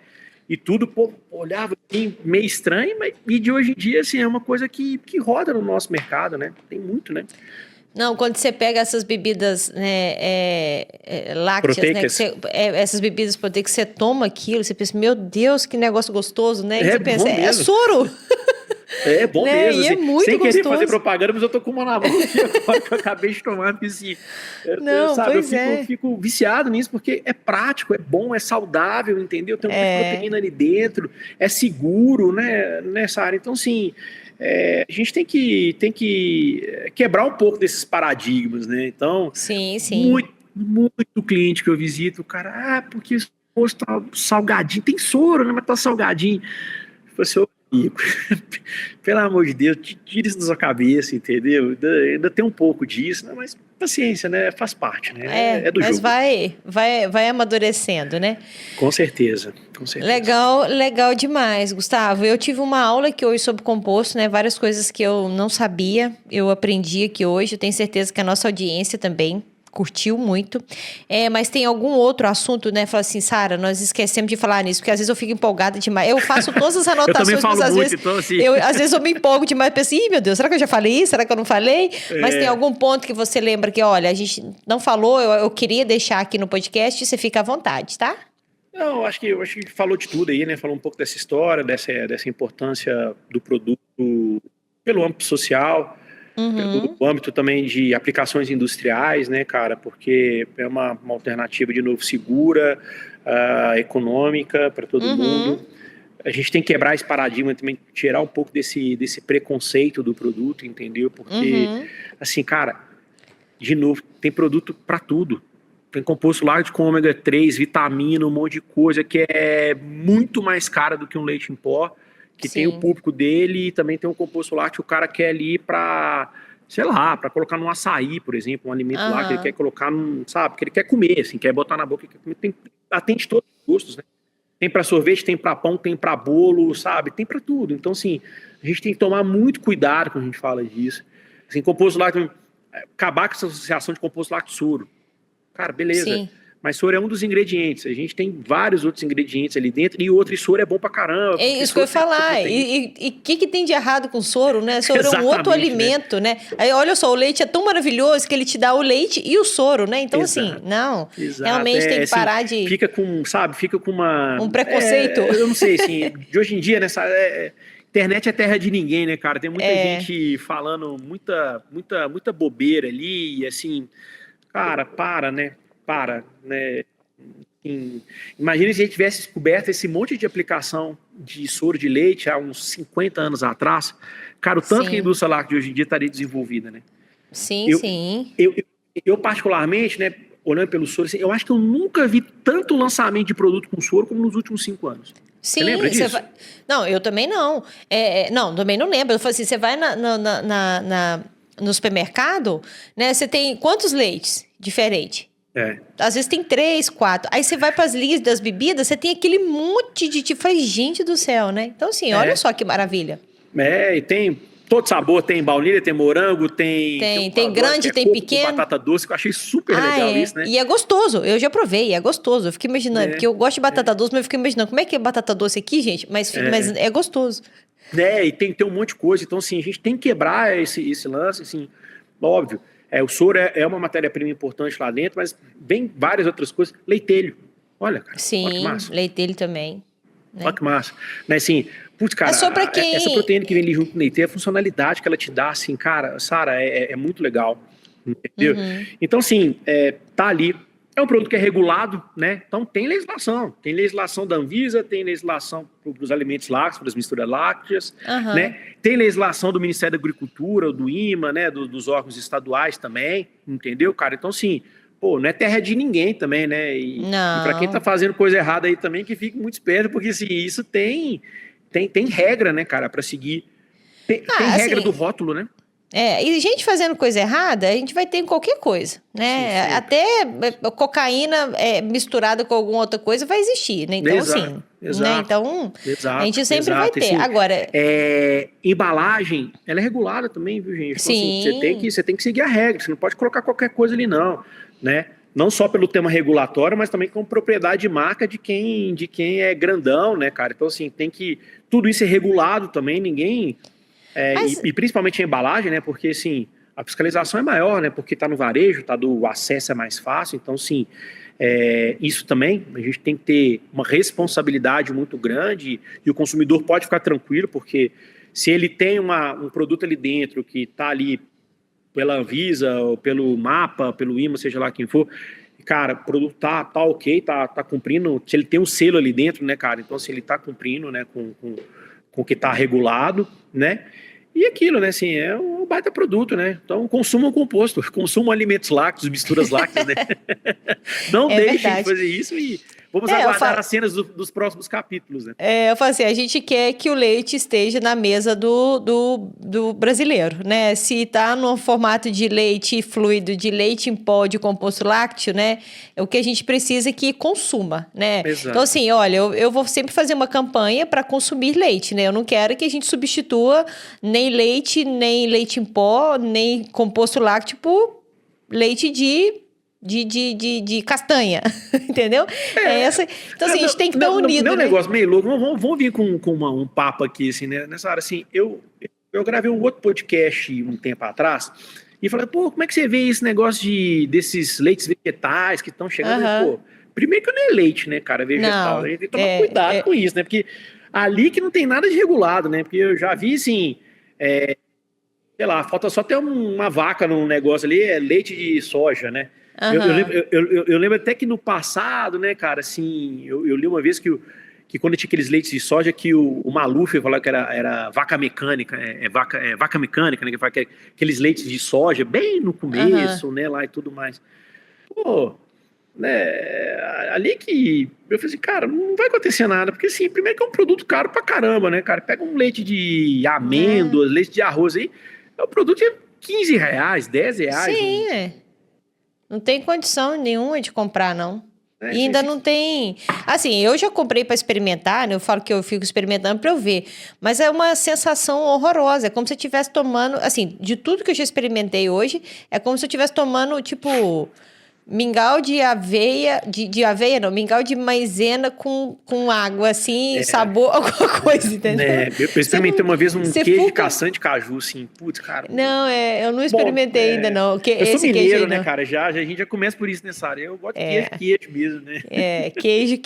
Speaker 2: E tudo, pô, olhava assim, meio estranho, mas e de hoje em dia, assim, é uma coisa que roda no nosso mercado, né? Tem muito, né?
Speaker 1: Não, quando você pega essas bebidas, né, lácteas, né,
Speaker 2: Proteicas.
Speaker 1: essas bebidas proteicas, que você toma aquilo, você pensa, meu Deus, que negócio gostoso, né? E
Speaker 2: É
Speaker 1: você pensa,
Speaker 2: bom
Speaker 1: é
Speaker 2: mesmo.
Speaker 1: soro,
Speaker 2: É bom
Speaker 1: né?
Speaker 2: mesmo,
Speaker 1: E é
Speaker 2: assim.
Speaker 1: muito
Speaker 2: Sem querer fazer
Speaker 1: gostoso.
Speaker 2: propaganda, mas eu tô com uma na mão aqui agora que eu acabei de tomar, porque assim,
Speaker 1: Não,
Speaker 2: sabe, eu
Speaker 1: pois
Speaker 2: fico,
Speaker 1: é.
Speaker 2: fico viciado nisso, porque é prático, é bom, é saudável, entendeu? Tem um monte de
Speaker 1: É,
Speaker 2: proteína ali dentro, é seguro, né, nessa área. Então, assim, a gente tem que quebrar um pouco desses paradigmas, né? Então,
Speaker 1: sim, sim.
Speaker 2: muito cliente que eu visito, o cara, porque esse posto tá salgadinho, tem soro, né? Mas tá salgadinho. Eu falei assim, ô, amigo, pelo amor de Deus, tira isso da sua cabeça, entendeu? Ainda tem um pouco disso, né? Mas paciência, né? Faz parte, né? É do
Speaker 1: Mas
Speaker 2: jogo.
Speaker 1: vai amadurecendo, né?
Speaker 2: Com certeza, com certeza.
Speaker 1: Legal, legal demais, Gustavo. Eu tive uma aula aqui hoje sobre composto, né? Várias coisas que eu não sabia, eu aprendi aqui hoje. Eu tenho certeza que a nossa audiência também curtiu muito. Mas tem algum outro assunto, né? Fala assim, Sara, nós esquecemos de falar nisso, porque às vezes eu fico empolgada demais. Eu faço todas as
Speaker 2: Eu também
Speaker 1: anotações, mas
Speaker 2: falo muito, então assim.
Speaker 1: às vezes eu me empolgo demais e penso, ih, meu Deus, será que eu já falei isso? Será que eu não falei? Mas tem
Speaker 2: é,
Speaker 1: algum ponto que você lembra que, olha, a gente não falou, eu queria deixar aqui no podcast, você fica à vontade, tá?
Speaker 2: não, eu acho que falou de tudo aí, né? Falou um pouco dessa história, dessa importância do produto pelo âmbito social, pelo
Speaker 1: Uhum.
Speaker 2: âmbito também de aplicações industriais, né, cara? Porque é uma alternativa, de novo, segura, econômica para todo mundo.
Speaker 1: Uhum,
Speaker 2: A gente tem que quebrar esse paradigma também, tirar um pouco desse preconceito do produto, entendeu? Porque,
Speaker 1: uhum.
Speaker 2: assim, cara, de novo, tem produto para tudo. Tem composto lácteo com ômega 3, vitamina, um monte de coisa que é muito mais cara do que um leite em pó, que tem o público dele e também tem um composto lácteo que o cara quer ali para, sei lá, para colocar num açaí, por exemplo, um alimento lá que ele quer colocar num, sabe, que ele quer comer, assim, quer botar na boca, quer comer, atende todos os gostos, né? Tem para sorvete, tem para pão, tem para bolo, sabe? Tem para tudo. Então, assim, a gente tem que tomar muito cuidado quando a gente fala disso. Assim, composto lácteo, acabar com essa associação de composto lácteo soro. Cara, beleza. Sim. Mas soro é um dos ingredientes. A gente tem vários outros ingredientes ali dentro e outro, e soro é bom pra caramba.
Speaker 1: É isso que eu ia falar. E o que tem de errado com soro, né? Soro é um outro alimento, né? Aí, olha só, o leite é tão maravilhoso que ele te dá o leite e o soro, né? Então, assim, não. Realmente tem que parar de...
Speaker 2: Fica com, sabe, fica com uma...
Speaker 1: Um preconceito.
Speaker 2: Eu não sei, assim, de hoje em dia, nessa... internet é terra de ninguém, né, cara? Tem muita gente falando muita bobeira ali, e assim, cara, para, né? Imagina se a gente tivesse descoberto esse monte de aplicação de soro de leite há uns 50 anos atrás. Cara, o tanto que a indústria láctea de hoje em dia estaria desenvolvida, né?
Speaker 1: Sim.
Speaker 2: Eu particularmente, né, olhando pelo soro, assim, eu acho que eu nunca vi tanto lançamento de produto com soro como nos últimos 5 anos.
Speaker 1: Sim,
Speaker 2: você lembra disso?
Speaker 1: Não, eu também não. Não, também não lembro. Eu falei assim, você vai no supermercado, né? Você tem quantos leites diferentes? Às vezes tem 3, 4. Aí você vai para as linhas das bebidas, você tem aquele monte de tipo, gente do céu, né? Então, assim, olha só que maravilha.
Speaker 2: E tem todo sabor, tem baunilha, tem morango, tem
Speaker 1: grande, tem pequeno.
Speaker 2: Com batata doce, que eu achei super legal isso, né?
Speaker 1: E é gostoso, eu já provei, é gostoso. Eu fiquei imaginando, porque eu gosto de batata doce, mas eu fiquei imaginando, como é que é batata doce aqui, gente? Mas é gostoso.
Speaker 2: E tem um monte de coisa. Então, assim, a gente tem que quebrar esse lance, assim, óbvio. O soro é uma matéria-prima importante lá dentro, mas vem várias outras coisas. Leitelho. Olha, cara.
Speaker 1: Sim, olha que massa. Leitelho também. Né?
Speaker 2: Olha que massa. Mas, assim, putz, cara,
Speaker 1: só pra quem...
Speaker 2: essa proteína que vem ali junto com o leitelho, a funcionalidade que ela te dá, assim, cara, Sara, é muito legal. Entendeu? Então, assim, tá ali. É um produto que é regulado, né? Então tem legislação. Tem legislação da Anvisa, tem legislação para os alimentos lácteos, para as misturas lácteas, né? Tem legislação do Ministério da Agricultura, do IMA, né? Dos órgãos estaduais também, entendeu, cara? Então, assim, pô, não é terra de ninguém também, né? E para quem tá fazendo coisa errada aí também, que fique muito esperto, porque assim, isso tem regra, né, cara, para seguir. Tem regra assim, do rótulo, né?
Speaker 1: E gente fazendo coisa errada, a gente vai ter em qualquer coisa, né? Sim, até cocaína misturada com alguma outra coisa vai existir, né? Então,
Speaker 2: exato.
Speaker 1: Né? Então, a gente sempre vai ter. Assim, agora,
Speaker 2: embalagem, ela é regulada também, viu, gente?
Speaker 1: Sim.
Speaker 2: Assim, você tem que seguir a regra, você não pode colocar qualquer coisa ali, não, né? Não só pelo tema regulatório, mas também com propriedade de marca de quem é grandão, né, cara? Então, assim, tudo isso é regulado também, ninguém... e principalmente a embalagem, né? Porque, assim, a fiscalização é maior, né? Porque está no varejo, o acesso é mais fácil. Então, assim, isso também, a gente tem que ter uma responsabilidade muito grande e o consumidor pode ficar tranquilo, porque se ele tem um produto ali dentro que está ali pela Anvisa, ou pelo MAPA, pelo IMA, seja lá quem for, cara, o produto tá ok, tá cumprindo, se ele tem um selo ali dentro, né, cara? Então, se ele tá cumprindo, né, com o que está regulado, né? E aquilo, né? Assim, é um baita produto, né? Então, consumam composto, consumam alimentos lácteos, misturas lácteas, né? Não deixem de fazer isso e vamos aguardar as cenas dos próximos capítulos, né?
Speaker 1: Eu falo assim, a gente quer que o leite esteja na mesa do brasileiro, né? Se tá no formato de leite fluido, de leite em pó, de composto lácteo, né? O que a gente precisa é que consuma, né?
Speaker 2: Exato.
Speaker 1: Então, assim, olha, eu vou sempre fazer uma campanha para consumir leite, né? Eu não quero que a gente substitua nem leite em pó, nem composto lácteo por leite de castanha, entendeu? Então, assim, a gente tem que estar unido,
Speaker 2: meu
Speaker 1: né?
Speaker 2: negócio meio louco, vamos vir com um papo aqui, assim, né? Nessa hora, assim, eu gravei um outro podcast um tempo atrás e falei, pô, como é que você vê esse negócio desses leites vegetais que estão chegando? Pô, primeiro que não é leite, né, cara, vegetal. Não, a gente tem que tomar cuidado com isso, né? Porque ali que não tem nada de regulado, né? Porque eu já vi, assim, sei lá, falta só ter uma vaca no negócio ali, é leite de soja, né? Eu lembro até que no passado, né, cara, assim, eu li uma vez que quando tinha aqueles leites de soja, que o Maluf falava que era vaca mecânica, vaca mecânica, né, que fala aqueles leites de soja bem no começo, né, lá e tudo mais. Pô, né, ali que eu falei assim, cara, não vai acontecer nada, porque assim, primeiro que é um produto caro pra caramba, né, cara? Pega um leite de amêndoas, leite de arroz aí, é um produto de R$ 15, R$ 10,
Speaker 1: Sim, não tem condição nenhuma de comprar, não.
Speaker 2: né?
Speaker 1: E ainda não tem. Assim, eu já comprei para experimentar, né? Eu falo que eu fico experimentando para eu ver. Mas é uma sensação horrorosa. É como se eu estivesse tomando. Assim, de tudo que eu já experimentei hoje, é como se eu estivesse tomando, tipo. Mingau de aveia, de aveia não, mingau de maisena com água, assim, sabor, alguma coisa, entendeu?
Speaker 2: Né, eu experimentei uma vez um
Speaker 1: Você
Speaker 2: queijo de
Speaker 1: fuca.
Speaker 2: caçã de caju, assim, putz, cara.
Speaker 1: Não, eu não
Speaker 2: Bom,
Speaker 1: experimentei ainda, não.
Speaker 2: eu sou
Speaker 1: Esse queijo
Speaker 2: mineiro,
Speaker 1: aí,
Speaker 2: né,
Speaker 1: não.
Speaker 2: cara? A gente já começa por isso nessa área. Eu gosto de queijo mesmo, né?
Speaker 1: Queijo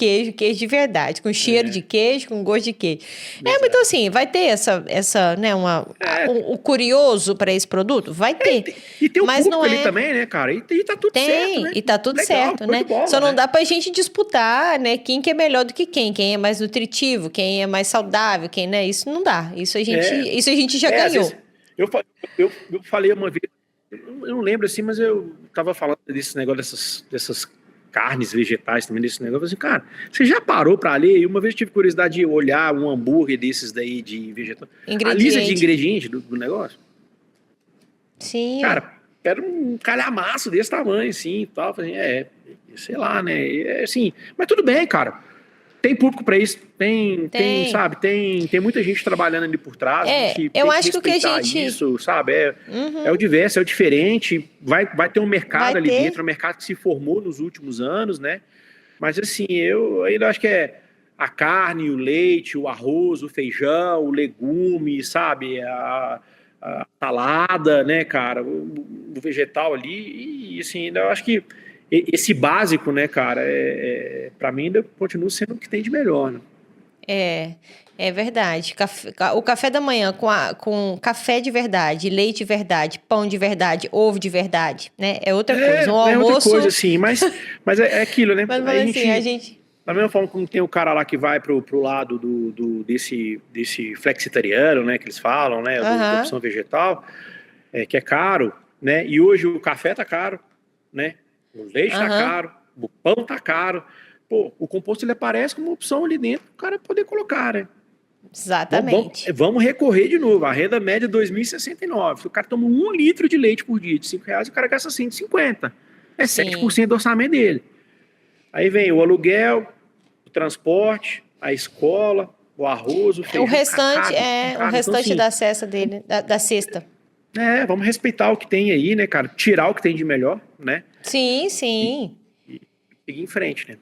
Speaker 1: de verdade, com cheiro de queijo, com gosto de queijo. Mas
Speaker 2: Exato.
Speaker 1: então assim, vai ter né, o curioso para esse produto? Vai ter.
Speaker 2: E tem o
Speaker 1: Mas não
Speaker 2: público ali
Speaker 1: é.
Speaker 2: também, né, cara? E tá tudo certo,
Speaker 1: Tem,
Speaker 2: né?
Speaker 1: e tá tudo
Speaker 2: Legal,
Speaker 1: certo,
Speaker 2: show de
Speaker 1: né?
Speaker 2: bola,
Speaker 1: Só não
Speaker 2: né?
Speaker 1: dá pra gente disputar, né, quem que é melhor do que quem é mais nutritivo, quem é mais saudável, quem, né? Isso não dá.
Speaker 2: É,
Speaker 1: Isso a gente já
Speaker 2: às vezes,
Speaker 1: ganhou.
Speaker 2: eu falei uma vez, eu não lembro assim, mas eu tava falando desse negócio dessas carnes vegetais também, desse negócio. Eu falei assim, cara, você já parou pra ler? E uma vez eu tive curiosidade de olhar um hambúrguer desses daí de vegetal. A lista de
Speaker 1: Ingrediente.
Speaker 2: ingredientes do negócio.
Speaker 1: Sim, ué.
Speaker 2: Cara, era um calhamaço desse tamanho, assim, e tal. Falei, sei lá, né? Assim, mas tudo bem, cara. Tem público para isso,
Speaker 1: Tem.
Speaker 2: sabe, tem muita gente trabalhando ali por trás, a gente
Speaker 1: Eu
Speaker 2: tem que
Speaker 1: acho que o que a
Speaker 2: respeitar
Speaker 1: gente
Speaker 2: isso, sabe? É o
Speaker 1: Uhum.
Speaker 2: diverso, é o diferente, vai ter um
Speaker 1: Vai
Speaker 2: mercado ali
Speaker 1: ter.
Speaker 2: dentro, um mercado que se formou nos últimos anos, né? Mas assim, eu ainda acho que é a carne, o leite, o arroz, o feijão, o legume, sabe? A salada, né, cara? O vegetal ali, e assim, eu acho que esse básico, né, cara, para mim ainda continua sendo o que tem de melhor, né?
Speaker 1: É, é verdade. O café da manhã com café de verdade, leite de verdade, pão de verdade, ovo de verdade, né? É outra coisa. O
Speaker 2: É outra coisa,
Speaker 1: almoço,
Speaker 2: assim, mas é aquilo, né?
Speaker 1: mas
Speaker 2: Aí
Speaker 1: falando assim, a gente.
Speaker 2: da mesma forma como tem o cara lá que vai pro lado desse flexitariano, né, que eles falam, né, da
Speaker 1: Aham,
Speaker 2: opção vegetal, que é caro, né? E hoje o café tá caro, né? O leite tá
Speaker 1: aham,
Speaker 2: caro, o pão tá caro. Pô, o composto ele aparece como uma opção ali dentro, o cara poder colocar, né?
Speaker 1: exatamente.
Speaker 2: Vamos recorrer de novo. A renda média é 2.069. Se o cara toma 1 litro de leite por dia de R$ 5, o cara gasta 150. É
Speaker 1: Sim.
Speaker 2: 7% do orçamento dele. Aí vem o aluguel, o transporte, a escola, o arroz, o feijão, tudo
Speaker 1: O
Speaker 2: caro. Então,
Speaker 1: restante
Speaker 2: assim,
Speaker 1: da cesta dele, da cesta.
Speaker 2: vamos respeitar o que tem aí, né, cara? Tirar o que tem de melhor, né?
Speaker 1: Sim,
Speaker 2: E,
Speaker 1: sim.
Speaker 2: e seguir em frente, né?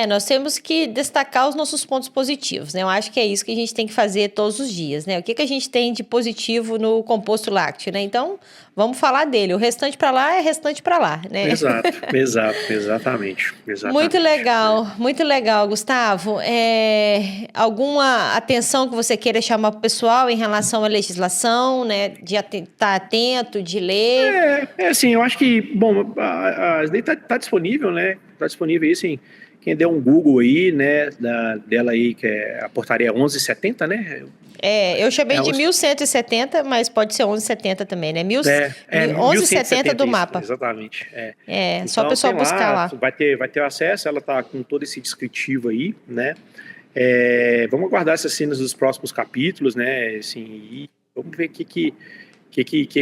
Speaker 1: Nós temos que destacar os nossos pontos positivos, né? Eu acho que é isso que a gente tem que fazer todos os dias, né? O que a gente tem de positivo no composto lácteo, né? Então, vamos falar dele. O restante para lá é restante para lá, né?
Speaker 2: Exatamente, exatamente.
Speaker 1: Muito legal, Gustavo. Alguma atenção que você queira chamar para o pessoal em relação à legislação, né? De estar atento, de ler.
Speaker 2: Assim, eu acho que, bom, a lei tá disponível, né? Tá disponível aí, assim, quem der um Google aí, né, dela aí, que é a portaria 1170, né?
Speaker 1: Eu chamei
Speaker 2: É,
Speaker 1: de 1170, mas pode ser 1170 também, né?
Speaker 2: mil cento e
Speaker 1: 1170
Speaker 2: setenta
Speaker 1: do
Speaker 2: isso,
Speaker 1: mapa.
Speaker 2: exatamente.
Speaker 1: Só o
Speaker 2: Então
Speaker 1: pessoal
Speaker 2: tem
Speaker 1: buscar
Speaker 2: lá,
Speaker 1: lá.
Speaker 2: vai ter acesso, ela tá com todo esse descritivo aí, né? Vamos aguardar essas cenas dos próximos capítulos, né? Assim, e vamos ver que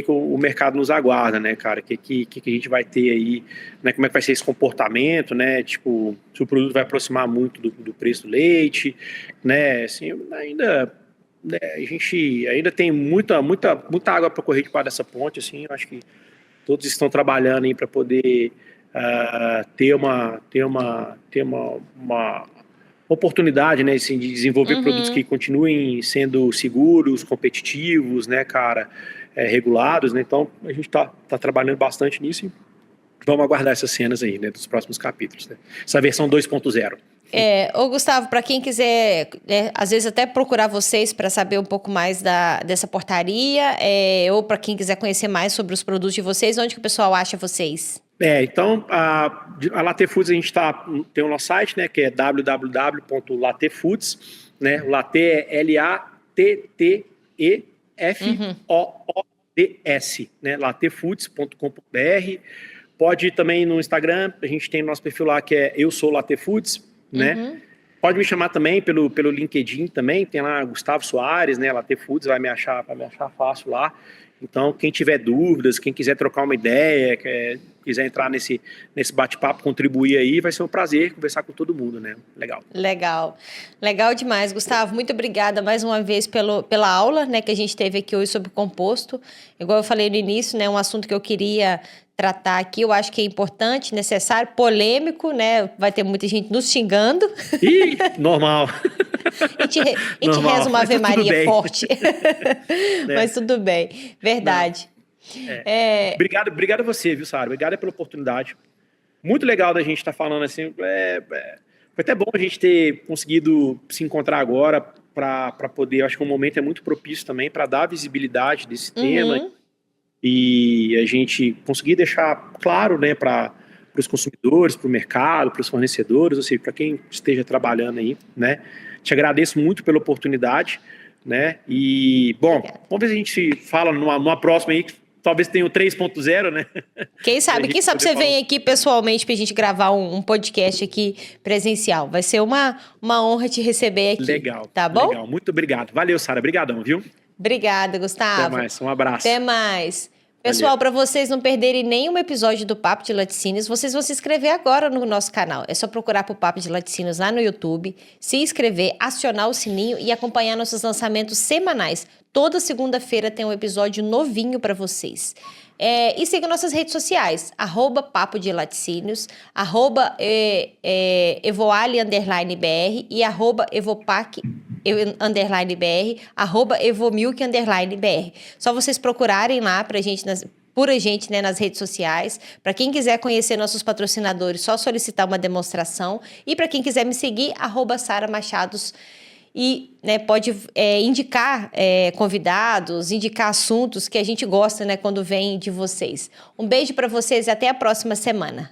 Speaker 2: o mercado nos aguarda, né, cara? Que a gente vai ter aí, né? Como é que vai ser esse comportamento, né? Tipo, se o produto vai aproximar muito do preço do leite, né? Assim, ainda, né, a gente ainda tem muita água para correr debaixo dessa ponte, assim. Eu acho que todos estão trabalhando aí para poder ter uma oportunidade, né, assim, de desenvolver produtos que
Speaker 1: Uhum.
Speaker 2: continuem sendo seguros, competitivos, né, cara, regulados, né, então a gente tá trabalhando bastante nisso e vamos aguardar essas cenas aí, né, dos próximos capítulos, né, essa versão 2.0.
Speaker 1: Ô Gustavo, para quem quiser, às vezes até procurar vocês para saber um pouco mais dessa portaria, ou para quem quiser conhecer mais sobre os produtos de vocês, onde que o pessoal acha vocês?
Speaker 2: Então, a Latte Foods, a gente tem o nosso site, né, que é www.lattefoods, né, Latte é LATTEFOODS, né, lattefoods.com.br. Pode ir também no Instagram, a gente tem o nosso perfil lá que é Eu Sou Latte Foods, né? Pode me chamar também pelo LinkedIn também, tem lá Gustavo Soares, né? Latte Foods, vai me achar fácil lá. Então, quem tiver dúvidas, quem quiser trocar uma ideia, quiser entrar nesse bate-papo, contribuir aí, vai ser um prazer conversar com todo mundo, né?
Speaker 1: Legal demais, Gustavo. Muito obrigada mais uma vez pela aula, né, que a gente teve aqui hoje sobre composto. Igual eu falei no início, né, um assunto que eu queria tratar aqui, eu acho que é importante, necessário, polêmico, né? Vai ter muita gente nos xingando.
Speaker 2: Ih, normal.
Speaker 1: A gente reza uma Ave Maria forte. Mas tudo bem, verdade.
Speaker 2: Obrigado a você, viu, Sara? Obrigado pela oportunidade. Muito legal da gente estar falando assim. Foi até bom a gente ter conseguido se encontrar agora para poder, acho que o momento é muito propício também para dar visibilidade desse tema e a gente conseguir deixar claro, né, para os consumidores, para o mercado, para os fornecedores, ou seja, para quem esteja trabalhando aí, né? Te agradeço muito pela oportunidade, né? E, bom, vamos ver se a gente se fala numa próxima aí, que talvez tenha o 3.0, né?
Speaker 1: Quem sabe você vem aqui pessoalmente pra gente gravar um podcast aqui presencial. Vai ser uma honra te receber aqui.
Speaker 2: Legal.
Speaker 1: Tá bom?
Speaker 2: Legal, muito obrigado. Valeu, Sara. Obrigadão, viu?
Speaker 1: Obrigada, Gustavo.
Speaker 2: Até mais, um abraço.
Speaker 1: Até mais. Pessoal, para vocês não perderem nenhum episódio do Papo de Laticínios, vocês vão se inscrever agora no nosso canal. É só procurar por Papo de Laticínios lá no YouTube, se inscrever, acionar o sininho e acompanhar nossos lançamentos semanais. Toda segunda-feira tem um episódio novinho para vocês. E siga nossas redes sociais, @Papo de Laticínios, @Evoali_BR e @Evopac _BR, @Evomilk_BR. Só vocês procurarem lá por a gente, né, nas redes sociais. Para quem quiser conhecer nossos patrocinadores, só solicitar uma demonstração. E para quem quiser me seguir, @Sara Machados. E, né, pode indicar convidados, indicar assuntos que a gente gosta, né, quando vem de vocês. Um beijo para vocês e até a próxima semana.